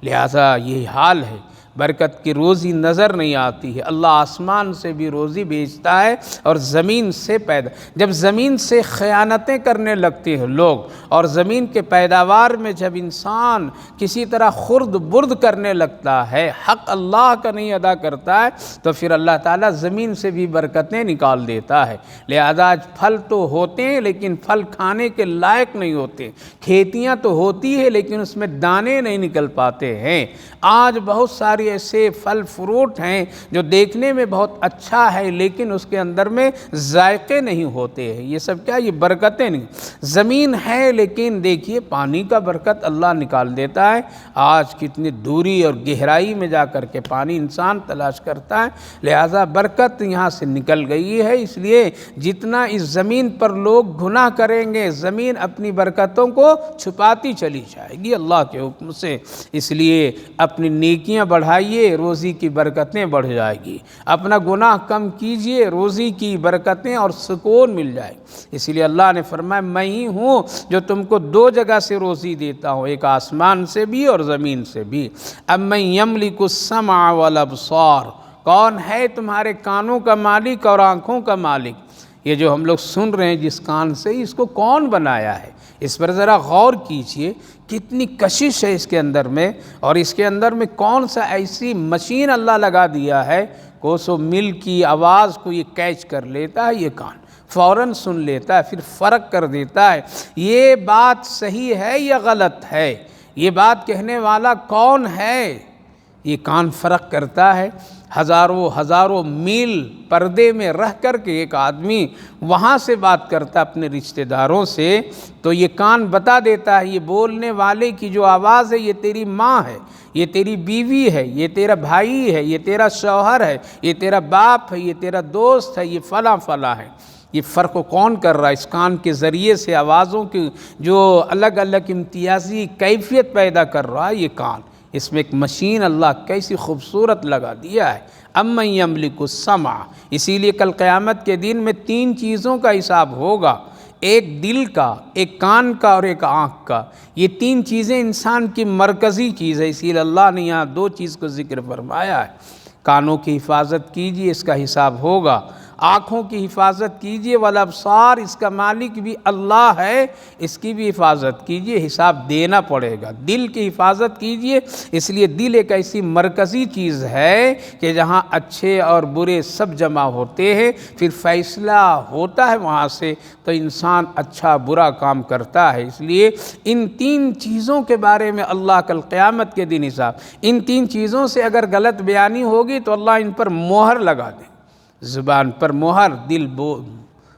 لہٰذا یہی حال ہے، برکت کی روزی نظر نہیں آتی ہے۔ اللہ آسمان سے بھی روزی بھیجتا ہے اور زمین سے پیدا، جب زمین سے خیانتیں کرنے لگتے ہیں لوگ، اور زمین کے پیداوار میں جب انسان کسی طرح خرد برد کرنے لگتا ہے، حق اللہ کا نہیں ادا کرتا ہے، تو پھر اللہ تعالیٰ زمین سے بھی برکتیں نکال دیتا ہے۔ لہذا آج پھل تو ہوتے ہیں لیکن پھل کھانے کے لائق نہیں ہوتے، کھیتیاں تو ہوتی ہے لیکن اس میں دانے نہیں نکل پاتے ہیں۔ آج بہت ساری ایسے پھل فروٹ ہیں جو دیکھنے میں بہت اچھا ہے لیکن اس کے اندر میں ذائقے نہیں ہوتے ہیں۔ یہ سب کیا؟ یہ برکتیں نہیں۔ زمین ہے لیکن دیکھیے پانی کا برکت اللہ نکال دیتا ہے۔ آج کتنی دوری اور گہرائی میں جا کر کے پانی انسان تلاش کرتا ہے، لہذا برکت یہاں سے نکل گئی ہے۔ اس لیے جتنا اس زمین پر لوگ گناہ کریں گے، زمین اپنی برکتوں کو چھپاتی چلی جائے گی اللہ کے حکم سے۔ اس لیے اپنی نیکیاں بڑھائیے، روزی کی برکتیں بڑھ جائے گی۔ اپنا گناہ کم کیجئے، روزی کی برکتیں اور سکون مل جائے گی۔ اس لیے اللہ نے فرمایا، میں ہی ہوں جو تم کو دو جگہ سے روزی دیتا ہوں، ایک آسمان سے بھی اور زمین سے بھی۔ امن یملک السمع والابصار، کون ہے تمہارے کانوں کا مالک اور آنکھوں کا مالک؟ یہ جو ہم لوگ سن رہے ہیں جس کان سے، اس کو کون بنایا ہے؟ اس پر ذرا غور کیجئے، کتنی کشش ہے اس کے اندر میں، اور اس کے اندر میں کون سا ایسی مشین اللہ لگا دیا ہے کہ سو مل کی آواز کو یہ کیچ کر لیتا ہے، یہ کان فوراً سن لیتا ہے، پھر فرق کر دیتا ہے یہ بات صحیح ہے یا غلط ہے، یہ بات کہنے والا کون ہے۔ یہ کان فرق کرتا ہے۔ ہزاروں میل پردے میں رہ کر کے ایک آدمی وہاں سے بات کرتا اپنے رشتہ داروں سے، تو یہ کان بتا دیتا ہے یہ بولنے والے کی جو آواز ہے یہ تیری ماں ہے، یہ تیری بیوی ہے، یہ تیرا بھائی ہے، یہ تیرا شوہر ہے، یہ تیرا باپ ہے، یہ تیرا دوست ہے، یہ فلاں فلاں ہے۔ یہ فرق کون کر رہا ہے؟ اس کان کے ذریعے سے آوازوں کی جو الگ الگ امتیازی کیفیت پیدا کر رہا ہے یہ کان، اس میں ایک مشین اللہ کیسی خوبصورت لگا دیا ہے۔ امن یملک السمع، اسی لیے کل قیامت کے دن میں تین چیزوں کا حساب ہوگا، ایک دل کا، ایک کان کا اور ایک آنکھ کا۔ یہ تین چیزیں انسان کی مرکزی چیز ہے، اسی لیے اللہ نے یہاں دو چیز کو ذکر فرمایا ہے۔ کانوں کی حفاظت کیجئے، اس کا حساب ہوگا۔ آنکھوں کی حفاظت کیجئے، والابصار، اس کا مالک بھی اللہ ہے، اس کی بھی حفاظت کیجئے، حساب دینا پڑے گا۔ دل کی حفاظت کیجئے، اس لیے دل ایک ایسی مرکزی چیز ہے کہ جہاں اچھے اور برے سب جمع ہوتے ہیں، پھر فیصلہ ہوتا ہے وہاں سے، تو انسان اچھا برا کام کرتا ہے۔ اس لیے ان تین چیزوں کے بارے میں اللہ کل قیامت کے دن حساب، ان تین چیزوں سے اگر غلط بیانی ہوگی تو اللہ ان پر مہر لگا دے، زبان پر مہر،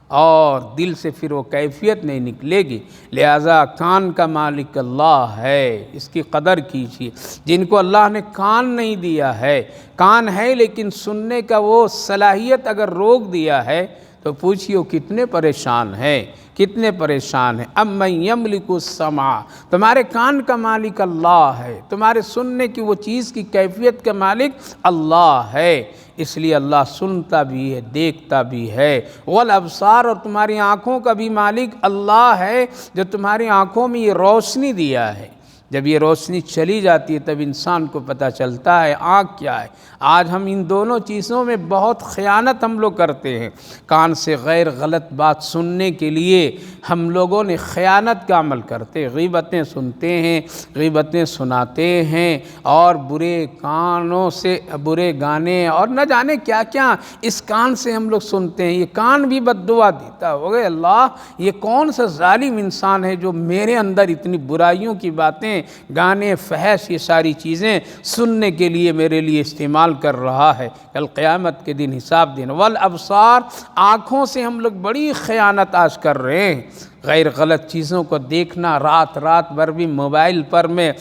اور دل سے پھر وہ کیفیت نہیں نکلے گی۔ لہذا کان کا مالک اللہ ہے، اس کی قدر کیجیے۔ جن کو اللہ نے کان نہیں دیا ہے، کان ہے لیکن سننے کا وہ صلاحیت اگر روک دیا ہے تو پوچھیے کتنے پریشان ہیں، کتنے پریشان ہیں۔ امن یملک السمع، تمہارے کان کا مالک اللہ ہے، تمہارے سننے کی وہ چیز کی کیفیت کا مالک اللہ ہے، اس لیے اللہ سنتا بھی ہے، دیکھتا بھی ہے۔ والابصار، اور تمہاری آنکھوں کا بھی مالک اللہ ہے جو تمہاری آنکھوں میں یہ روشنی دیا ہے۔ جب یہ روشنی چلی جاتی ہے تب انسان کو پتہ چلتا ہے آنکھ کیا ہے۔ آج ہم ان دونوں چیزوں میں بہت خیانت ہم لوگ کرتے ہیں۔ کان سے غیر غلط بات سننے کے لیے ہم لوگوں نے خیانت کا عمل کرتے، غیبتیں سنتے ہیں، غیبتیں سناتے ہیں، اور برے کانوں سے برے گانے اور نہ جانے کیا کیا اس کان سے ہم لوگ سنتے ہیں۔ یہ کان بھی بد دعا دیتا ہو گئے، اللہ یہ کون سا ظالم انسان ہے جو میرے اندر اتنی برائیوں کی باتیں، گانے، فحش، یہ ساری چیزیں سننے کے لیے میرے لیے استعمال کر رہا ہے۔ کل قیامت کے دن حساب دن۔ والابصار، آنکھوں سے ہم لوگ بڑی خیانت آج کر رہے ہیں۔ غیر غلط چیزوں کو دیکھنا، رات بھر بھی موبائل پر میں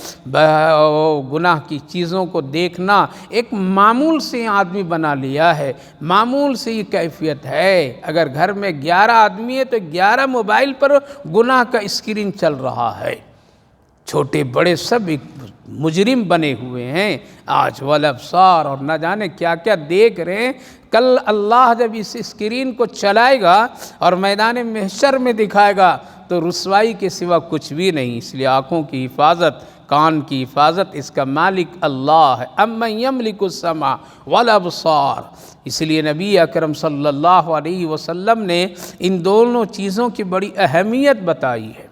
گناہ کی چیزوں کو دیکھنا ایک معمول سے آدمی بنا لیا ہے، معمول سے یہ کیفیت ہے۔ اگر گھر میں 11 آدمی ہے تو 11 موبائل پر گناہ کا اسکرین چل رہا ہے، چھوٹے بڑے سب ایک مجرم بنے ہوئے ہیں آج۔ والابصار، اور نہ جانے کیا کیا دیکھ رہے ہیں۔ کل اللہ جب اس اسکرین کو چلائے گا اور میدان محشر میں دکھائے گا تو رسوائی کے سوا کچھ بھی نہیں۔ اس لیے آنکھوں کی حفاظت، کان کی حفاظت اس کا مالک اللہ ہے۔ امن یملک السمع والابصار، اس لیے نبی اکرم صلی اللہ علیہ وسلم نے ان دونوں چیزوں کی بڑی اہمیت بتائی ہے،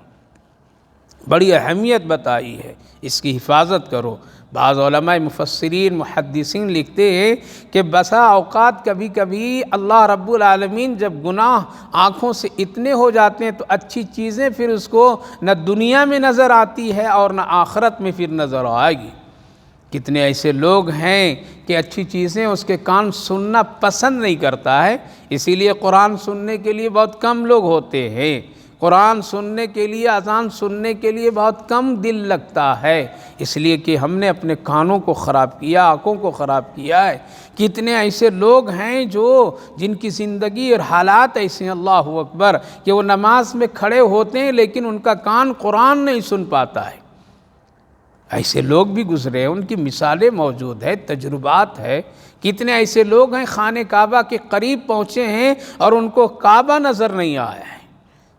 بڑی اہمیت بتائی ہے، اس کی حفاظت کرو۔ بعض علماء مفسرین محدثین لکھتے ہیں کہ بسا اوقات کبھی کبھی اللہ رب العالمین جب گناہ آنکھوں سے اتنے ہو جاتے ہیں تو اچھی چیزیں پھر اس کو نہ دنیا میں نظر آتی ہے اور نہ آخرت میں پھر نظر آئے گی۔ کتنے ایسے لوگ ہیں کہ اچھی چیزیں اس کے کان سننا پسند نہیں کرتا ہے، اسی لیے قرآن سننے کے لیے بہت کم لوگ ہوتے ہیں، قرآن سننے کے لیے، اذان سننے کے لیے بہت کم دل لگتا ہے، اس لیے کہ ہم نے اپنے کانوں کو خراب کیا، آنکھوں کو خراب کیا ہے۔ کتنے ایسے لوگ ہیں جن کی زندگی اور حالات ایسے ہیں، اللہ اکبر، کہ وہ نماز میں کھڑے ہوتے ہیں لیکن ان کا کان قرآن نہیں سن پاتا ہے۔ ایسے لوگ بھی گزرے ہیں، ان کی مثالیں موجود ہیں، تجربات ہے۔ کتنے ایسے لوگ ہیں خانہ کعبہ کے قریب پہنچے ہیں اور ان کو کعبہ نظر نہیں آیا ہے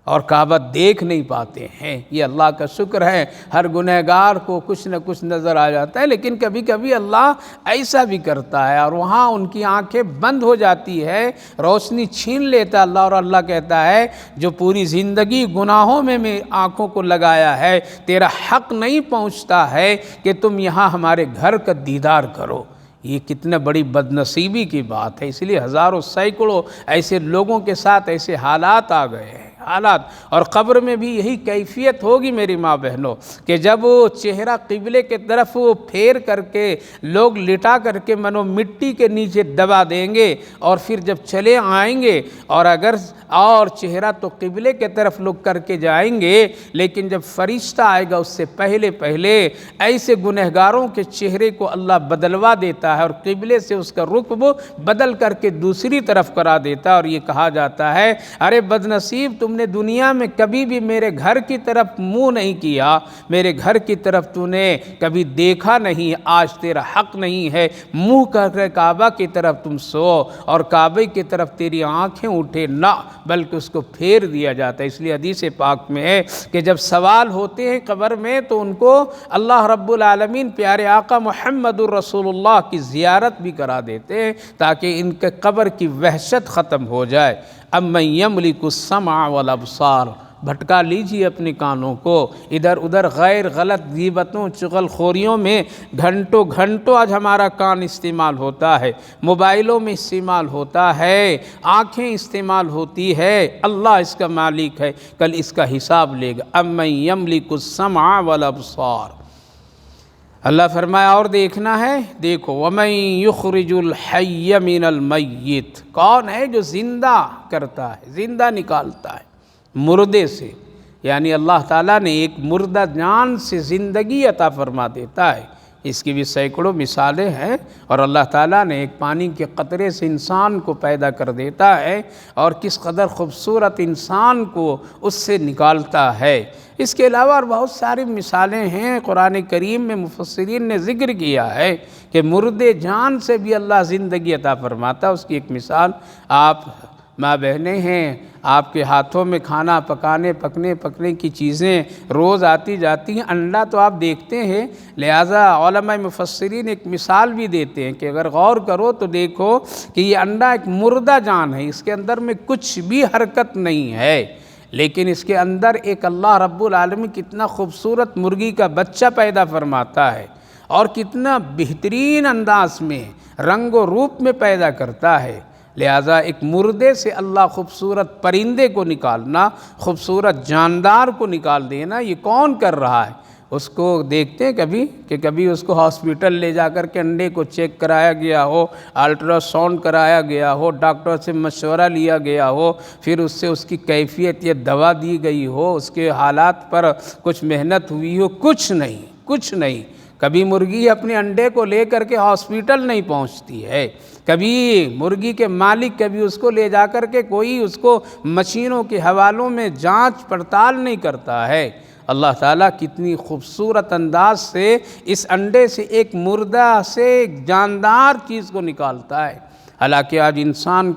اور کعبہ دیکھ نہیں پاتے ہیں۔ یہ اللہ کا شکر ہے، ہر گنہگار کو کچھ نہ کچھ نظر آ جاتا ہے، لیکن کبھی کبھی اللہ ایسا بھی کرتا ہے اور وہاں ان کی آنکھیں بند ہو جاتی ہے، روشنی چھین لیتا ہے اللہ، اور اللہ کہتا ہے جو پوری زندگی گناہوں میں آنکھوں کو لگایا ہے، تیرا حق نہیں پہنچتا ہے کہ تم یہاں ہمارے گھر کا دیدار کرو۔ یہ کتنا بڑی بدنصیبی کی بات ہے، اس لیے ہزاروں سینکڑوں ایسے لوگوں کے ساتھ ایسے حالات آ گئے ہیں، حالات۔ اور قبر میں بھی یہی کیفیت ہوگی میری ماں بہنوں، کہ جب وہ چہرہ قبلے کے طرف وہ پھیر کر کے لوگ لٹا کر کے منو مٹی کے نیچے دبا دیں گے، اور پھر جب چلے آئیں گے اور چہرہ تو قبلے کے طرف لوگ کر کے جائیں گے، لیکن جب فرشتہ آئے گا اس سے پہلے ایسے گنہگاروں کے چہرے کو اللہ بدلوا دیتا ہے اور قبلے سے اس کا رخ بدل کر کے دوسری طرف کرا دیتا ہے، اور یہ کہا جاتا ہے ارے بدنصیب، تم نے دنیا میں کبھی بھی میرے گھر کی طرف منہ نہیں کیا، میرے گھر کی طرف تو نے کبھی دیکھا نہیں، آج تیرا حق نہیں ہے منہ کر کے کعبہ کی طرف تم سو اور کعبے کی طرف تیری آنکھیں اٹھے نہ، بلکہ اس کو پھیر دیا جاتا ہے۔ اس لیے حدیث پاک میں ہے کہ جب سوال ہوتے ہیں قبر میں تو ان کو اللہ رب العالمین پیارے آقا محمد الرسول اللہ کی زیارت بھی کرا دیتے ہیں تاکہ ان کے قبر کی وحشت ختم ہو جائے۔ امن یملک السمع والابصار، بھٹکا لیجیے اپنے کانوں کو ادھر ادھر غیر غلط غیبتوں، چغل خوریوں میں گھنٹوں آج ہمارا کان استعمال ہوتا ہے، موبائلوں میں استعمال ہوتا ہے، آنکھیں استعمال ہوتی ہے۔ اللہ اس کا مالک ہے، کل اس کا حساب لے گا۔ امن یملک السمع والابصار، اللہ فرمایا اور دیکھنا ہے، دیکھو وَمَن يُخْرِجُ الْحَيَّ مِنَ الْمَيِّتِ، کون ہے جو زندہ کرتا ہے، زندہ نکالتا ہے مردے سے، یعنی اللہ تعالیٰ نے ایک مردہ جان سے زندگی عطا فرما دیتا ہے۔ اس کی بھی سینکڑوں مثالیں ہیں، اور اللہ تعالیٰ نے ایک پانی کے قطرے سے انسان کو پیدا کر دیتا ہے اور کس قدر خوبصورت انسان کو اس سے نکالتا ہے۔ اس کے علاوہ اور بہت ساری مثالیں ہیں قرآن کریم میں مفسرین نے ذکر کیا ہے کہ مردے جان سے بھی اللہ زندگی عطا فرماتا۔ اس کی ایک مثال، آپ ماں بہنیں ہیں، آپ کے ہاتھوں میں کھانا پکنے کی چیزیں روز آتی جاتی ہیں، انڈا تو آپ دیکھتے ہیں، لہٰذا علماء مفسرین ایک مثال بھی دیتے ہیں کہ اگر غور کرو تو دیکھو کہ یہ انڈا ایک مردہ جان ہے، اس کے اندر میں کچھ بھی حرکت نہیں ہے، لیکن اس کے اندر ایک اللہ رب العالمین کتنا خوبصورت مرغی کا بچہ پیدا فرماتا ہے اور کتنا بہترین انداز میں رنگ و روپ میں پیدا کرتا ہے۔ لہٰذا ایک مردے سے اللہ خوبصورت پرندے کو نکالنا، خوبصورت جاندار کو نکال دینا، یہ کون کر رہا ہے؟ اس کو دیکھتے ہیں کبھی اس کو ہاسپٹل لے جا کر کے انڈے کو چیک کرایا گیا ہو، الٹرا ساؤنڈ کرایا گیا ہو، ڈاکٹر سے مشورہ لیا گیا ہو، پھر اس سے اس کی کیفیت یا دوا دی گئی ہو، اس کے حالات پر کچھ محنت ہوئی ہو؟ کچھ نہیں۔ کبھی مرغی اپنے انڈے کو لے کر کے ہاسپٹل نہیں پہنچتی ہے، کبھی مرغی کے مالک کبھی اس کو لے جا کر کے کوئی اس کو مشینوں کے حوالوں میں جانچ پڑتال نہیں کرتا ہے۔ اللہ تعالیٰ کتنی خوبصورت انداز سے اس انڈے سے ایک مردہ سے ایک جاندار چیز کو نکالتا ہے۔ حالانکہ آج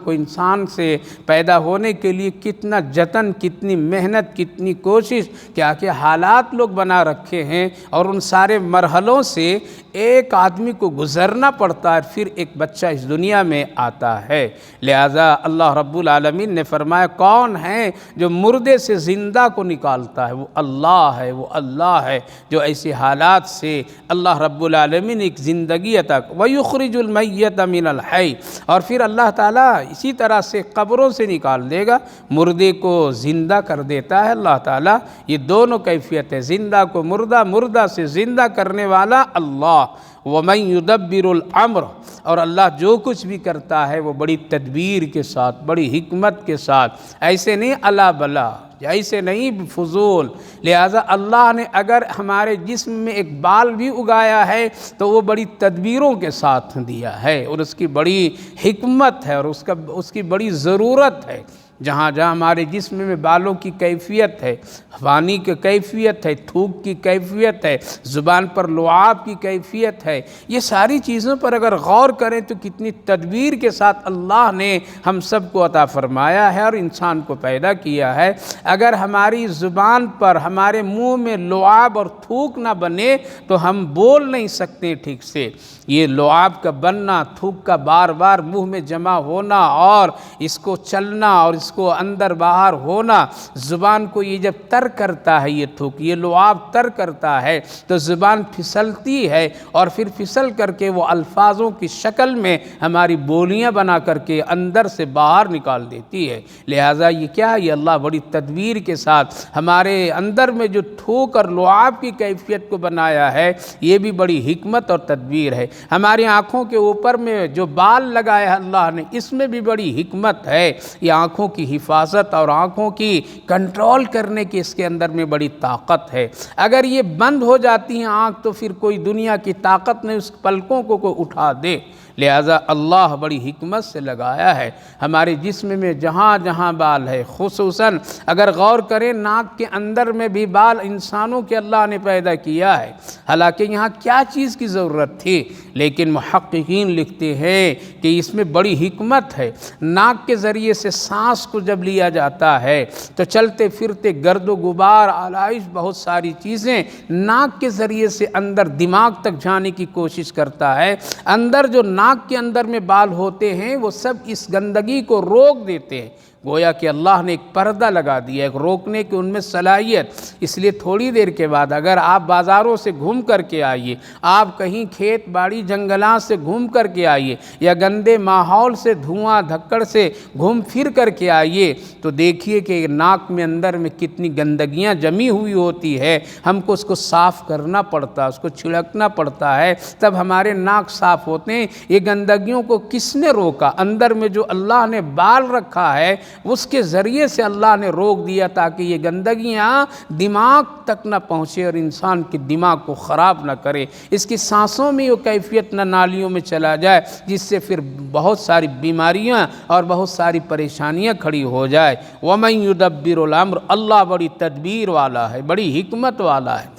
انسان سے پیدا ہونے کے لیے کتنا جتن، کتنی محنت، کتنی کوشش، کیا حالات لوگ بنا رکھے ہیں، اور ان سارے مرحلوں سے ایک آدمی کو گزرنا پڑتا ہے، پھر ایک بچہ اس دنیا میں آتا ہے۔ لہٰذا اللہ رب العالمین نے فرمایا کون ہے جو مردے سے زندہ کو نکالتا ہے؟ وہ اللہ ہے جو ایسے حالات سے اللہ رب العالمین ایک زندگی عطا وَيُخْرِجُ الْمَيَّتَ مِنَ الْحَيِّ، اور پھر اللہ تعالیٰ اسی طرح سے قبروں سے نکال دے گا، مردے کو زندہ کر دیتا ہے اللہ تعالیٰ۔ یہ دونوں کیفیت ہے، زندہ کو مردہ سے زندہ کرنے والا اللہ۔ وَمَن يُدَبِّرُ الْأَمْرَ، اور اللہ جو کچھ بھی کرتا ہے وہ بڑی تدبیر کے ساتھ، بڑی حکمت کے ساتھ، ایسے نہیں الا بلا، ایسے نہیں فضول۔ لہٰذا اللہ نے اگر ہمارے جسم میں ایک بال بھی اگایا ہے تو وہ بڑی تدبیروں کے ساتھ دیا ہے، اور اس کی بڑی حکمت ہے، اور اس کی بڑی ضرورت ہے۔ جہاں ہمارے جسم میں بالوں کی کیفیت ہے، پانی کی کیفیت ہے، تھوک کی کیفیت ہے، زبان پر لعاب کی کیفیت ہے، یہ ساری چیزوں پر اگر غور کریں تو کتنی تدبیر کے ساتھ اللہ نے ہم سب کو عطا فرمایا ہے اور انسان کو پیدا کیا ہے۔ اگر ہماری زبان پر، ہمارے منہ میں لعاب اور تھوک نہ بنے تو ہم بول نہیں سکتے ٹھیک سے۔ یہ لعاب کا بننا، تھوک کا بار بار منہ میں جمع ہونا، اور اس کو چلنا اور اس کو اندر باہر ہونا، زبان کو یہ جب تر کرتا ہے، یہ تھوک، یہ لعاب تر کرتا ہے تو زبان پھسلتی ہے، اور پھر پھسل کر کے وہ الفاظوں کی شکل میں ہماری بولیاں بنا کر کے اندر سے باہر نکال دیتی ہے۔ لہٰذا یہ کیا ہے؟ یہ اللہ بڑی تدبیر کے ساتھ ہمارے اندر میں جو تھوک اور لعاب کی کیفیت کو بنایا ہے، یہ بھی بڑی حکمت اور تدبیر ہے۔ ہماری آنکھوں کے اوپر میں جو بال لگایا ہے اللہ نے، اس میں بھی بڑی حکمت ہے۔ یہ آنکھوں کی حفاظت اور آنکھوں کی کنٹرول کرنے کی اس کے اندر میں بڑی طاقت ہے۔ اگر یہ بند ہو جاتی ہیں آنکھ تو پھر کوئی دنیا کی طاقت نہیں اس پلکوں کو کوئی اٹھا دے۔ لہٰذا اللہ بڑی حکمت سے لگایا ہے ہمارے جسم میں جہاں جہاں بال ہے، خصوصاً اگر غور کریں ناک کے اندر میں بھی بال انسانوں کے اللہ نے پیدا کیا ہے۔ حالانکہ یہاں کیا چیز کی ضرورت تھی، لیکن محققین لکھتے ہیں کہ اس میں بڑی حکمت ہے۔ ناک کے ذریعے سے سانس کو جب لیا جاتا ہے تو چلتے پھرتے گرد و غبار، آلائش، بہت ساری چیزیں ناک کے ذریعے سے اندر دماغ تک جانے کی کوشش کرتا ہے۔ اندر جو ناک کے اندر میں بال ہوتے ہیں وہ سب اس گندگی کو روک دیتے ہیں، گویا کہ اللہ نے ایک پردہ لگا دیا، ایک روکنے کی ان میں صلاحیت۔ اس لیے تھوڑی دیر کے بعد اگر آپ بازاروں سے گھوم کر کے آئیے، آپ کہیں کھیت باڑی جنگلات سے گھوم کر کے آئیے، یا گندے ماحول سے دھواں دھکڑ سے گھوم پھر کر کے آئیے، تو دیکھیے کہ ناک میں اندر میں کتنی گندگیاں جمی ہوئی ہوتی ہے۔ ہم کو اس کو صاف کرنا پڑتا ہے، اس کو چھڑکنا پڑتا ہے، تب ہمارے ناک صاف ہوتے ہیں۔ یہ گندگیوں کو کس نے روکا؟ اندر میں جو اللہ نے بال رکھا ہے، اس کے ذریعے سے اللہ نے روک دیا تاکہ یہ گندگیاں دماغ تک نہ پہنچے اور انسان کے دماغ کو خراب نہ کرے، اس کی سانسوں میں وہ کیفیت نہ نالیوں میں چلا جائے جس سے پھر بہت ساری بیماریاں اور بہت ساری پریشانیاں کھڑی ہو جائے۔ وَمَن يُدَبِّرُ الْأَمْرَ، اللہ بڑی تدبیر والا ہے، بڑی حکمت والا ہے۔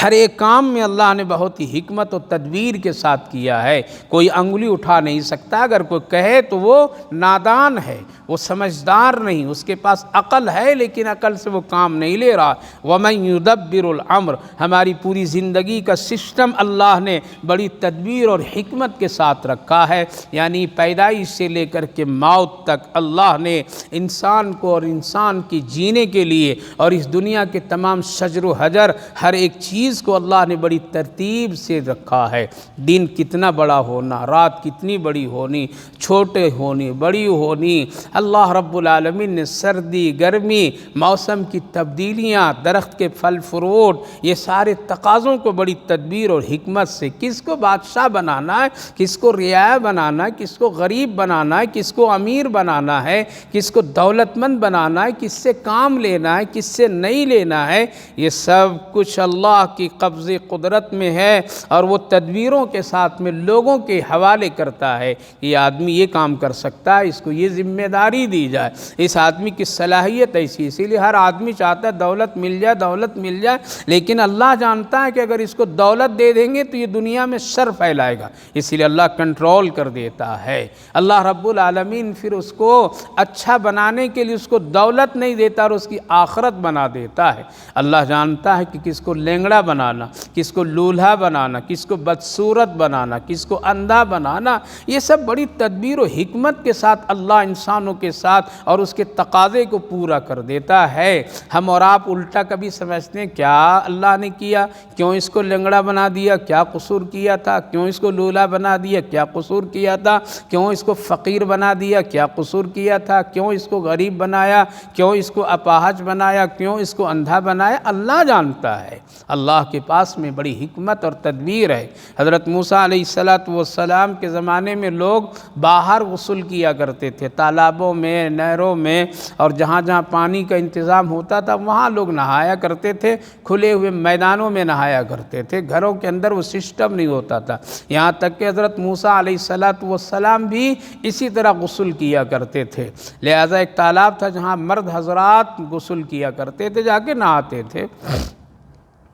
ہر ایک کام میں اللہ نے بہت ہی حکمت و تدبیر کے ساتھ کیا ہے، کوئی انگلی اٹھا نہیں سکتا، اگر کوئی کہے تو وہ نادان ہے، وہ سمجھدار نہیں، اس کے پاس عقل ہے لیکن عقل سے وہ کام نہیں لے رہا۔ وَمَن يُدَبِّرُ الْأَمْرَ، ہماری پوری زندگی کا سسٹم اللہ نے بڑی تدبیر اور حکمت کے ساتھ رکھا ہے، یعنی پیدائش سے لے کر کے موت تک اللہ نے انسان کو اور انسان کی جینے کے لیے اور اس دنیا کے تمام شجر و حجر ہر ایک چیز کو اللہ نے بڑی ترتیب سے رکھا ہے۔ دن کتنا بڑا ہونا، رات کتنی بڑی ہونی، چھوٹے ہونی، بڑی ہونی، اللہ رب العالمین نے سردی، گرمی، موسم کی تبدیلیاں، درخت کے پھل فروٹ، یہ سارے تقاضوں کو بڑی تدبیر اور حکمت سے، کس کو بادشاہ بنانا ہے، کس کو رعایا بنانا ہے، کس کو غریب بنانا ہے، کس کو امیر بنانا ہے، کس کو دولت مند بنانا ہے، کس سے کام لینا ہے، کس سے نہیں لینا ہے، یہ سب کچھ اللہ کی قبض قدرت میں ہے اور وہ تدبیروں کے ساتھ میں لوگوں کے حوالے کرتا ہے کہ یہ آدمی یہ کام کر سکتا ہے، اس کو یہ ذمہ داری دی جائے، اس آدمی کی صلاحیت ایسی، اسی لیے ہر آدمی چاہتا ہے دولت مل جائے، دولت مل جائے، لیکن اللہ جانتا ہے کہ اگر اس کو دولت دے دیں گے تو یہ دنیا میں شر پھیلائے گا، اسی لیے اللہ کنٹرول کر دیتا ہے۔ اللہ رب العالمین پھر اس کو اچھا بنانے کے لیے اس کو دولت نہیں دیتا اور اس کی آخرت بنا دیتا ہے۔ اللہ جانتا ہے کہ کس کو لینگڑا بنانا، کس کو لولہا بنانا، کس کو بدصورت بنانا، کس کو اندھا بنانا، یہ سب بڑی تدبیر و حکمت کے ساتھ اللہ انسانوں کے ساتھ اور اس کے تقاضے کو پورا کر دیتا ہے۔ ہم اور آپ الٹا کبھی سمجھتے ہیں کیا اللہ نے کیا، کیوں اس کو لنگڑا بنا دیا، کیا قصور کیا تھا، کیوں اس کو لولہا بنا دیا، کیا قصور کیا تھا، کیوں اس کو فقیر بنا دیا، کیا قصور کیا تھا، کیوں اس کو غریب بنایا، کیوں اس کو اپاہج بنایا، کیوں اس کو اندھا بنایا، اللہ جانتا ہے۔ اللہ کے پاس میں بڑی حکمت اور تدبیر ہے۔ حضرت موسیٰ علیہ السلام کے زمانے میں لوگ باہر غسل کیا کرتے تھے، تالابوں میں، نہروں میں، اور جہاں جہاں پانی کا انتظام ہوتا تھا وہاں لوگ نہایا کرتے تھے، کھلے ہوئے میدانوں میں نہایا کرتے تھے، گھروں کے اندر وہ سسٹم نہیں ہوتا تھا، یہاں تک کہ حضرت موسیٰ علیہ السلام بھی اسی طرح غسل کیا کرتے تھے۔ لہذا ایک تالاب تھا جہاں مرد حضرات غسل کیا کرتے تھے، جا کے نہاتے تھے،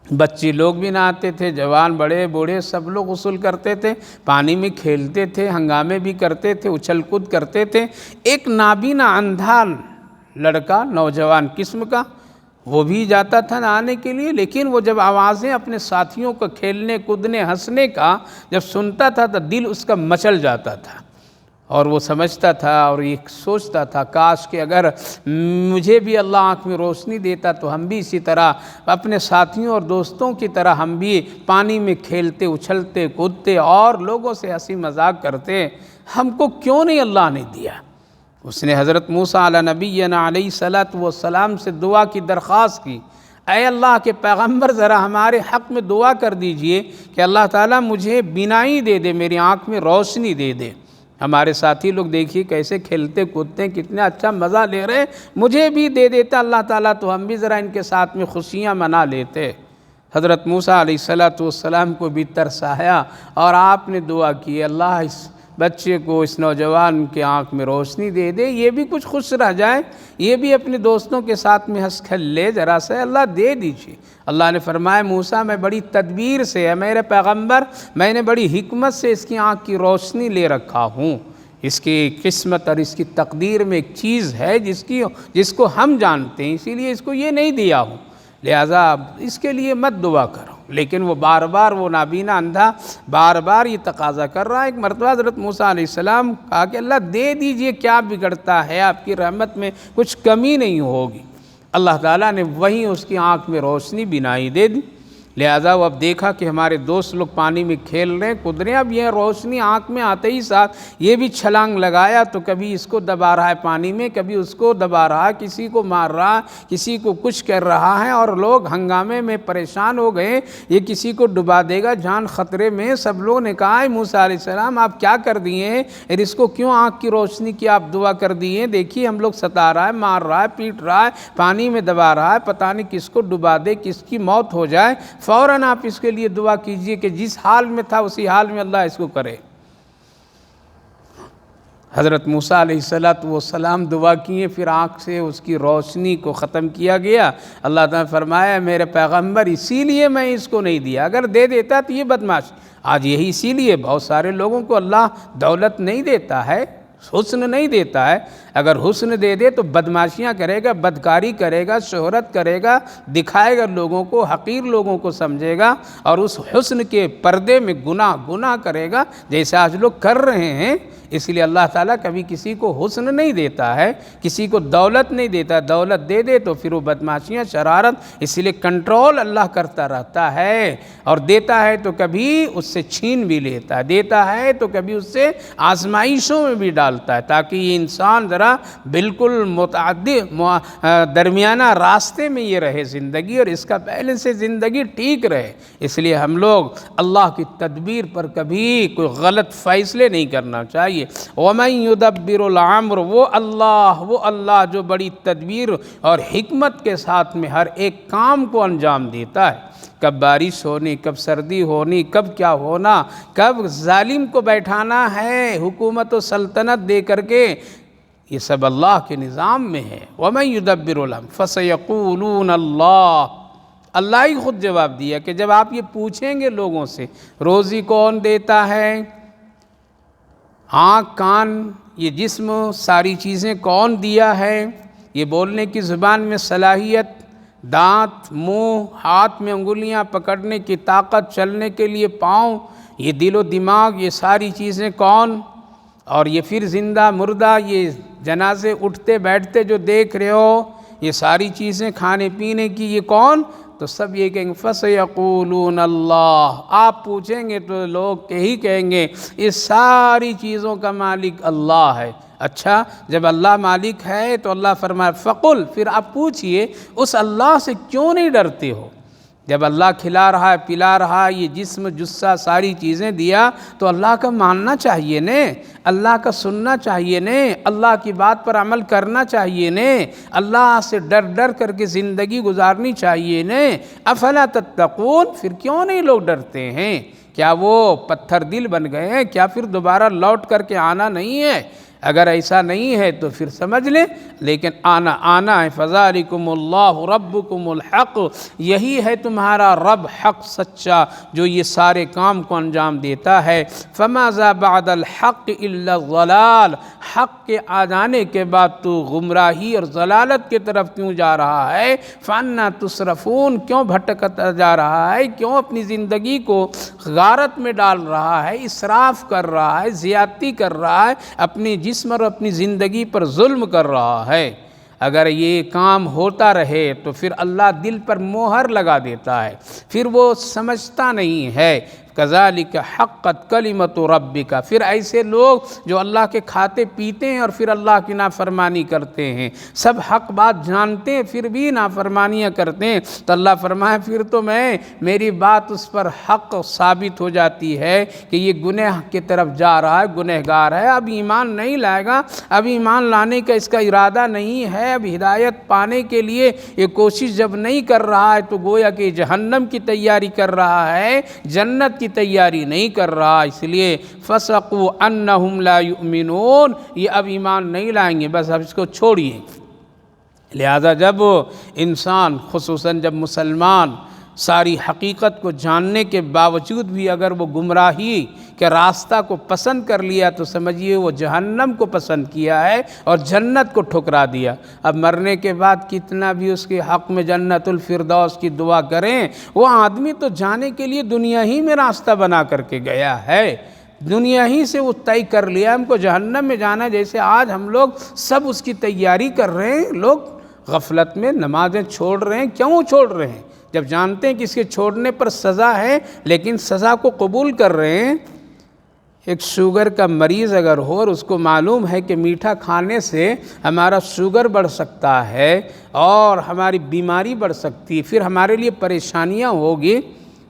بچے لوگ بھی نہاتے تھے، جوان بڑے بوڑھے سب لوگ غسل کرتے تھے، پانی میں کھیلتے تھے، ہنگامے بھی کرتے تھے، اچھل کود کرتے تھے۔ ایک نابینا اندھا لڑکا، نوجوان قسم کا، وہ بھی جاتا تھا نہانے کے لیے، لیکن وہ جب آوازیں اپنے ساتھیوں کو کھیلنے کودنے ہنسنے کا جب سنتا تھا تو دل اس کا مچل جاتا تھا، اور وہ سمجھتا تھا اور یہ سوچتا تھا کاش کہ اگر مجھے بھی اللہ آنکھ میں روشنی دیتا تو ہم بھی اسی طرح اپنے ساتھیوں اور دوستوں کی طرح ہم بھی پانی میں کھیلتے، اچھلتے کودتے اور لوگوں سے ہنسی مذاق کرتے، ہم کو کیوں نہیں اللہ نے دیا؟ اس نے حضرت موسیٰ علیہ نبینا علیہ السلام سے دعا کی درخواست کی، اے اللہ کے پیغمبر ذرا ہمارے حق میں دعا کر دیجئے کہ اللہ تعالیٰ مجھے بینائی دے دے، میری آنکھ میں روشنی دے دے۔ ہمارے ساتھی لوگ دیکھیے کیسے کھیلتے کودتے ہیں، کتنا اچھا مزہ لے رہے ہیں، مجھے بھی دے دیتا اللہ تعالیٰ تو ہم بھی ذرا ان کے ساتھ میں خوشیاں منا لیتے۔ حضرت موسیٰ علیہ السلام کو بھی ترس آیا اور آپ نے دعا کی، اللہ اس بچے کو، اس نوجوان کے آنکھ میں روشنی دے دے، یہ بھی کچھ خوش رہ جائے، یہ بھی اپنے دوستوں کے ساتھ میں ہنس کھیل لے، ذرا سے اللہ دے دیجیے۔ اللہ نے فرمایا موسیٰ میں بڑی تدبیر سے ہے میرے پیغمبر، میں نے بڑی حکمت سے اس کی آنکھ کی روشنی لے رکھا ہوں، اس کی قسمت اور اس کی تقدیر میں ایک چیز ہے جس کو ہم جانتے ہیں، اسی لیے اس کو یہ نہیں دیا ہوں، لہذا اس کے لیے مت دعا کرو۔ لیکن وہ بار بار، وہ نابینا اندھا بار بار یہ تقاضا کر رہا ہے۔ ایک مرتبہ حضرت موسیٰ علیہ السلام کہا کہ اللہ دے دیجئے، کیا بگڑتا ہے، آپ کی رحمت میں کچھ کمی نہیں ہوگی۔ اللہ تعالیٰ نے وہیں اس کی آنکھ میں روشنی بینائی دے دی۔ لہذا وہ اب دیکھا کہ ہمارے دوست لوگ پانی میں کھیل رہے ہیں، کود رہے ہیں، اب یہ روشنی آنکھ میں آتے ہی ساتھ یہ بھی چھلانگ لگایا، تو کبھی اس کو دبا رہا ہے پانی میں، کبھی اس کو دبا رہا ہے، کسی کو مار رہا ہے، کسی کو کچھ کر رہا ہے، اور لوگ ہنگامے میں پریشان ہو گئے، یہ کسی کو ڈبا دے گا، جان خطرے میں۔ سب لوگوں نے کہا ہے موسیٰ علیہ السلام آپ کیا کر دیے ہیں، اور اس کو کیوں آنکھ کی روشنی کی آپ دعا کر دیے ہیں؟ دیکھیے ہم لوگ ستا رہا ہے، مار رہا ہے، پیٹ رہا ہے، پانی میں دبا رہا ہے، پتہ نہیں کس کو ڈبا دے، کس کی موت ہو جائے، فوراً آپ اس کے لیے دعا کیجئے کہ جس حال میں تھا اسی حال میں اللہ اس کو کرے۔ حضرت موسیٰ علیہ السلام دعا کیے، پھر آنکھ سے اس کی روشنی کو ختم کیا گیا۔ اللہ تعالیٰ نے فرمایا میرے پیغمبر اسی لیے میں اس کو نہیں دیا، اگر دے دیتا تو یہ بدمعاش۔ آج یہی اسی لیے بہت سارے لوگوں کو اللہ دولت نہیں دیتا ہے، حسن نہیں دیتا ہے۔ اگر حسن دے دے تو بدمعاشیاں کرے گا، بدکاری کرے گا، شہرت کرے گا، دکھائے گا لوگوں کو، حقیر لوگوں کو سمجھے گا، اور اس حسن کے پردے میں گناہ کرے گا، جیسے آج لوگ کر رہے ہیں۔ اس لیے اللہ تعالیٰ کبھی کسی کو حسن نہیں دیتا ہے، کسی کو دولت نہیں دیتا، دولت دے دے تو پھر وہ بدمعاشیاں، شرارت، اس لیے کنٹرول اللہ کرتا رہتا ہے، اور دیتا ہے تو کبھی اس سے چھین بھی لیتا ہے، دیتا ہے تو کبھی اس سے آزمائشوں میں بھی ڈالتا ہے، تاکہ یہ انسان ذرا بالکل درمیانہ راستے میں یہ رہے زندگی، اور اس کا پہلے سے زندگی ٹھیک رہے۔ اس لیے ہم لوگ اللہ کی تدبیر پر کبھی کوئی غلط فیصلے نہیں کرنا چاہیے۔ وَمَن يُدَبِّرُ الْأَمْرَ، وہ اللہ جو بڑی تدبیر اور حکمت کے ساتھ میں ہر ایک کام کو انجام دیتا ہے، کب بارش ہونی، کب سردی ہونی، کب کیا ہونا، کب ظالم کو بیٹھانا ہے حکومت و سلطنت دے کر کے، یہ سب اللہ کے نظام میں ہے۔ وَمَن يُدَبِّرُ الْأَمْرَ فَسَيَقُولُونَ اللَّهُ، اللہ ہی خود جواب دیا کہ جب آپ یہ پوچھیں گے لوگوں سے روزی کون دیتا ہے، آنکھ، کان، یہ جسم، ساری چیزیں کون دیا ہے، یہ بولنے کی زبان میں صلاحیت، دانت، منہ، ہاتھ میں انگلیاں پکڑنے کی طاقت، چلنے کے لیے پاؤں، یہ دل و دماغ، یہ ساری چیزیں کون، اور یہ پھر زندہ مردہ، یہ جنازے اٹھتے بیٹھتے جو دیکھ رہے ہو، یہ ساری چیزیں کھانے پینے کی، یہ کون؟ تو سب یہ کہیں گے فَسَيَقُولُونَ اللَّهُ، آپ پوچھیں گے تو لوگ یہی کہیں گے اس ساری چیزوں کا مالک اللہ ہے۔ اچھا، جب اللہ مالک ہے تو اللہ فرمایا فَقُلْ، پھر آپ پوچھئے اس اللہ سے کیوں نہیں ڈرتے ہو؟ جب اللہ کھلا رہا ہے، پلا رہا ہے، یہ جسم جثہ ساری چیزیں دیا، تو اللہ کا ماننا چاہیے نے، اللہ کا سننا چاہیے نے، اللہ کی بات پر عمل کرنا چاہیے نے، اللہ سے ڈر کر کے زندگی گزارنی چاہیے نے۔ افلا تتقون، پھر کیوں نہیں لوگ ڈرتے ہیں؟ کیا وہ پتھر دل بن گئے ہیں؟ کیا پھر دوبارہ لوٹ کر کے آنا نہیں ہے؟ اگر ایسا نہیں ہے تو پھر سمجھ لیں، لیکن آنا ہے۔ فَذَلِكُمُ اللَّهُ رَبُّكُمُ الْحَقُّ، یہی ہے تمہارا رب حق سچا جو یہ سارے کام کو انجام دیتا ہے۔ فَمَاذَا بَعْدَ الْحَقِّ إِلَّا الضَّلَالُ، حق کے آ جانے کے بعد تو گمراہی اور ضلالت کی طرف کیوں جا رہا ہے؟ فَأَنَّىٰ تُصْرَفُونَ، کیوں بھٹکتا جا رہا ہے؟ کیوں اپنی زندگی کو غارت میں ڈال رہا ہے، اسراف کر رہا ہے، زیادتی کر رہا ہے، اپنی جسم اور اپنی زندگی پر ظلم کر رہا ہے؟ اگر یہ کام ہوتا رہے تو پھر اللہ دل پر مہر لگا دیتا ہے، پھر وہ سمجھتا نہیں ہے۔ کذالک حقت کلمۃ ربک، پھر ایسے لوگ جو اللہ کے کھاتے پیتے ہیں اور پھر اللہ کی نافرمانی کرتے ہیں، سب حق بات جانتے ہیں پھر بھی نافرمانیاں کرتے ہیں، تو اللہ فرمائے پھر تو میری بات اس پر حق ثابت ہو جاتی ہے کہ یہ گناہ کی طرف جا رہا ہے، گنہگار ہے، اب ایمان نہیں لائے گا، اب ایمان لانے کا اس کا ارادہ نہیں ہے، اب ہدایت پانے کے لیے یہ کوشش جب نہیں کر رہا ہے تو گویا کہ جہنم کی تیاری کر رہا ہے، جنت کی تیاری نہیں کر رہا۔ اس لیے فَسَقُوا أَنَّهُمْ لَا يُؤْمِنُونَ، یہ اب ایمان نہیں لائیں گے، بس اب اس کو چھوڑیے۔ لہذا جب انسان، خصوصاً جب مسلمان ساری حقیقت کو جاننے کے باوجود بھی اگر وہ گمراہی کے راستہ کو پسند کر لیا تو سمجھیے وہ جہنم کو پسند کیا ہے اور جنت کو ٹھکرا دیا۔ اب مرنے کے بعد کتنا بھی اس کے حق میں جنت الفردوس کی دعا کریں، وہ آدمی تو جانے کے لیے دنیا ہی میں راستہ بنا کر کے گیا ہے، دنیا ہی سے وہ طے کر لیا ہم کو جہنم میں جانا ہے۔ جیسے آج ہم لوگ سب اس کی تیاری کر رہے ہیں، لوگ غفلت میں نمازیں چھوڑ رہے ہیں، کیوں چھوڑ رہے ہیں؟ جب جانتے ہیں کہ اس کے چھوڑنے پر سزا ہے لیکن سزا کو قبول کر رہے ہیں۔ ایک شوگر کا مریض اگر ہو اور اس کو معلوم ہے کہ میٹھا کھانے سے ہمارا شوگر بڑھ سکتا ہے اور ہماری بیماری بڑھ سکتی ہے، پھر ہمارے لیے پریشانیاں ہوگی،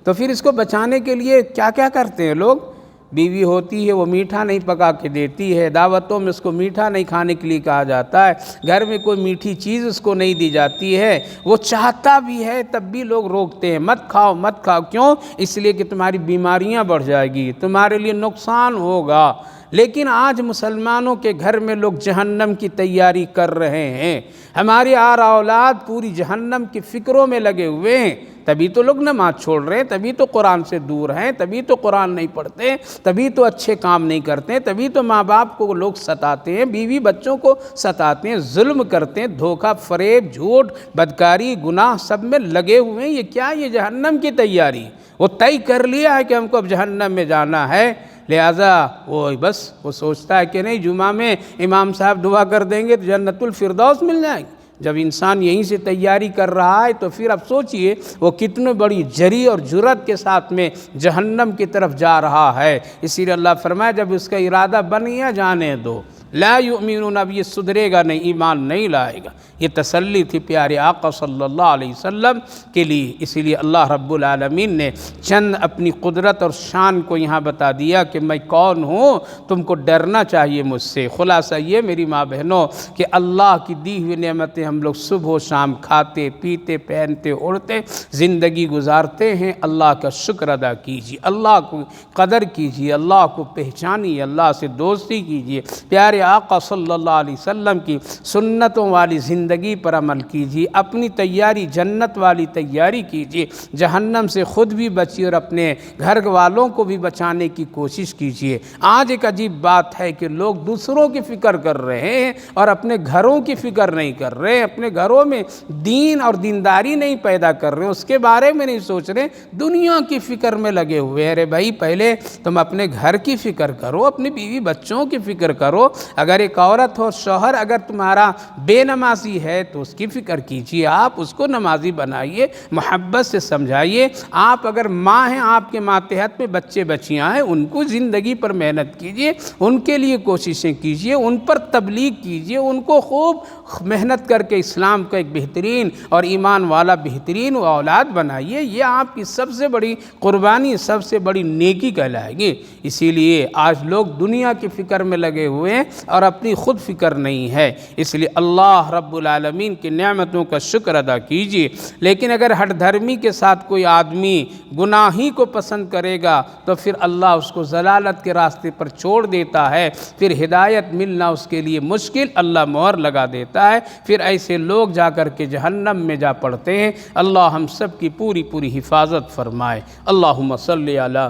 تو پھر اس کو بچانے کے لیے کیا کیا کرتے ہیں لوگ؟ بیوی ہوتی ہے وہ میٹھا نہیں پکا کے دیتی ہے، دعوتوں میں اس کو میٹھا نہیں کھانے کے لیے کہا جاتا ہے، گھر میں کوئی میٹھی چیز اس کو نہیں دی جاتی ہے، وہ چاہتا بھی ہے تب بھی لوگ روکتے ہیں، مت کھاؤ مت کھاؤ۔ کیوں؟ اس لیے کہ تمہاری بیماریاں بڑھ جائے گی، تمہارے لیے نقصان ہوگا۔ لیکن آج مسلمانوں کے گھر میں لوگ جہنم کی تیاری کر رہے ہیں، ہماری اولاد پوری جہنم کی فکروں میں لگے ہوئے ہیں، تبھی تو لوگ نماز چھوڑ رہے ہیں، تبھی تو قرآن سے دور ہیں، تبھی تو قرآن نہیں پڑھتے، تبھی تو اچھے کام نہیں کرتے، تبھی تو ماں باپ کو لوگ ستاتے ہیں، بیوی بچوں کو ستاتے ہیں، ظلم کرتے ہیں، دھوکہ فریب جھوٹ بدکاری گناہ سب میں لگے ہوئے ہیں۔ یہ کیا؟ یہ جہنم کی تیاری، وہ طے کر لیا ہے کہ ہم کو اب جہنم میں جانا ہے، لہٰذا وہ سوچتا ہے کہ نہیں جمعہ میں امام صاحب دعا کر دیں گے تو جنت الفردوس مل جائے گی۔ جب انسان یہیں سے تیاری کر رہا ہے تو پھر اب سوچئے وہ کتنے بڑی جری اور جرأت کے ساتھ میں جہنم کی طرف جا رہا ہے۔ اسی لیے اللہ فرمایا جب اس کا ارادہ بن گیا جانے دو، لا یؤمنون، اب یہ سدھرے گا نہیں، ایمان نہیں لائے گا۔ یہ تسلی تھی پیارے آقا صلی اللہ علیہ وسلم کے لیے۔ اسی لیے اللہ رب العالمین نے چند اپنی قدرت اور شان کو یہاں بتا دیا کہ میں کون ہوں، تم کو ڈرنا چاہیے مجھ سے۔ خلاصہ یہ میری ماں بہنوں کہ اللہ کی دی ہوئی نعمتیں ہم لوگ صبح و شام کھاتے پیتے پہنتے اڑتے زندگی گزارتے ہیں، اللہ کا شکر ادا کیجیے، اللہ کو قدر کیجیے، اللہ کو پہچانیے، اللہ سے دوستی کیجیے، پیارے آقا صلی اللہ علیہ وسلم کی سنتوں والی زندگی پر عمل کیجیے، اپنی تیاری جنت والی تیاری کیجیے، جہنم سے خود بھی بچیے اور اپنے گھر والوں کو بھی بچانے کی کوشش کیجیے۔ آج ایک عجیب بات ہے کہ لوگ دوسروں کی فکر کر رہے ہیں اور اپنے گھروں کی فکر نہیں کر رہے ہیں، اپنے گھروں میں دین اور دینداری نہیں پیدا کر رہے ہیں، اس کے بارے میں نہیں سوچ رہے، دنیا کی فکر میں لگے ہوئے ہیں۔ ارے بھائی پہلے تم اپنے گھر کی فکر کرو، اپنی بیوی بچوں کی فکر کرو، اگر ایک عورت ہو شوہر اگر تمہارا بے نمازی ہے تو اس کی فکر کیجیے، آپ اس کو نمازی بنائیے، محبت سے سمجھائیے۔ آپ اگر ماں ہیں، آپ کے ماتحت میں بچے بچیاں ہیں، ان کو زندگی پر محنت کیجیے، ان کے لیے کوششیں کیجیے، ان پر تبلیغ کیجیے، ان کو خوب محنت کر کے اسلام کا ایک بہترین اور ایمان والا بہترین اولاد بنائیے۔ یہ آپ کی سب سے بڑی قربانی، سب سے بڑی نیکی کہلائے گی۔ اسی لیے آج لوگ دنیا کی فکر میں لگے ہوئے ہیں اور اپنی خود فکر نہیں ہے۔ اس لیے اللہ رب العالمین کی نعمتوں کا شکر ادا کیجیے۔ لیکن اگر ہٹ دھرمی کے ساتھ کوئی آدمی گناہی کو پسند کرے گا تو پھر اللہ اس کو ضلالت کے راستے پر چھوڑ دیتا ہے، پھر ہدایت ملنا اس کے لیے مشکل، اللہ مہر لگا دیتا ہے، پھر ایسے لوگ جا کر کے جہنم میں جا پڑتے ہیں۔ اللہ ہم سب کی پوری پوری حفاظت فرمائے۔ اللہم صلی علی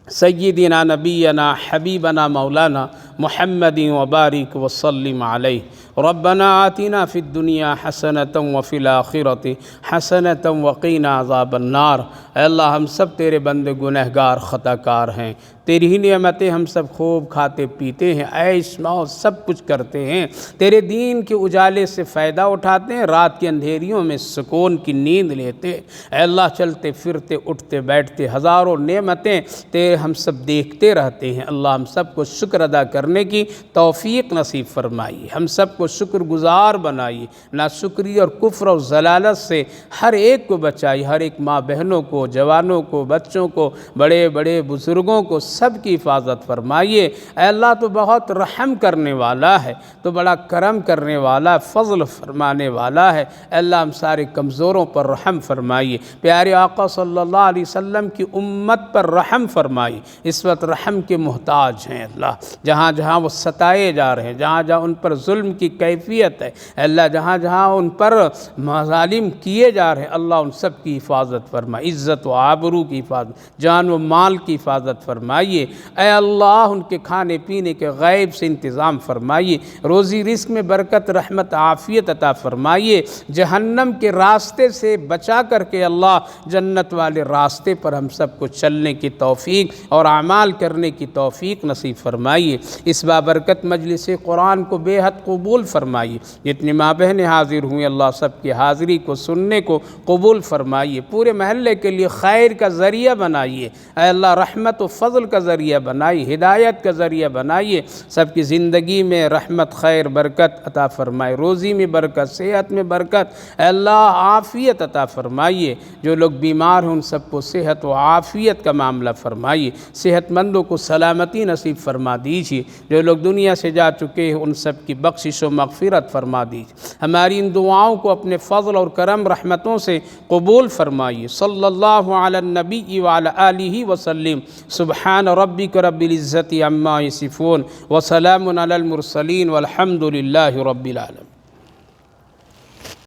سیدنا نبینا حبیبنا مولانا محمد وبارک وسلم علیہ۔ ربنا آتنا فی الدنیا حسنۃ وفی الآخرۃ حسنۃ وقینا عذاب النار۔ اے اللہ ہم سب تیرے بندے گنہگار خطا کار ہیں، تیری ہی نعمتیں ہم سب خوب کھاتے پیتے ہیں، عیش موج سب کچھ کرتے ہیں، تیرے دین کے اجالے سے فائدہ اٹھاتے ہیں، رات کے اندھیریوں میں سکون کی نیند لیتے۔ اے اللہ چلتے پھرتے اٹھتے بیٹھتے ہزاروں نعمتیں تیرے ہم سب دیکھتے رہتے ہیں۔ اللہ ہم سب کو شکر ادا کرنے کی توفیق نصیب فرمائیے، ہم سب کو شکر گزار بنائیے، ناشکری اور کفر اور ضلالت سے ہر ایک کو بچائیے، ہر ایک ماں بہنوں کو، جوانوں کو، بچوں کو، بڑے بڑے بزرگوں کو، سب کی حفاظت فرمائیے۔ اے اللہ تو بہت رحم کرنے والا ہے، تو بڑا کرم کرنے والا، فضل فرمانے والا ہے۔ اے اللہ ہم سارے کمزوروں پر رحم فرمائیے، پیارے آقا صلی اللہ علیہ وسلم کی امت پر رحم فرمائیے، اس وقت رحم کے محتاج ہیں اللہ، جہاں جہاں وہ ستائے جا رہے ہیں، جہاں جہاں ان پر ظلم کی کیفیت ہے، اے اللہ جہاں جہاں ان پر مظالم کیے جا رہے ہیں، اللہ ان سب کی حفاظت فرمائے، عزت عزت و آبرو کی حفاظت، جان و مال کی حفاظت فرمائیے۔ اے اللہ ان کے کھانے پینے کے غیب سے انتظام فرمائیے، روزی رزق میں برکت، رحمت، عافیت عطا فرمائیے، جہنم کے راستے سے بچا کر کے اللہ جنت والے راستے پر ہم سب کو چلنے کی توفیق اور اعمال کرنے کی توفیق نصیب فرمائیے۔ اس بابرکت مجلس قرآن کو بے حد قبول فرمائیے۔ جتنی ماں بہنیں حاضر ہوئیں اللہ سب کی حاضری کو سننے کو قبول فرمائیے، پورے محلے کے لیے خیر کا ذریعہ بنائیے، اے اللہ رحمت و فضل کا ذریعہ بنائیے، ہدایت کا ذریعہ بنائیے، سب کی زندگی میں رحمت، خیر، برکت عطا فرمائے، روزی میں برکت، صحت میں برکت، اے اللہ عافیت عطا فرمائیے، جو لوگ بیمار ہیں ان سب کو صحت و عافیت کا معاملہ فرمائیے، صحت مندوں کو سلامتی نصیب فرما دیجیے، جو لوگ دنیا سے جا چکے ہیں ان سب کی بخشش و مغفرت فرما دیجیے، ہماری ان دعاؤں کو اپنے فضل اور کرم رحمتوں سے قبول فرمائیے۔ صلی اللہ علی النبی وعلی آلہ وسلم۔ سبحان ربک رب العزت عما یصفون وسلام علی المرسلین والحمد للہ رب العالمین۔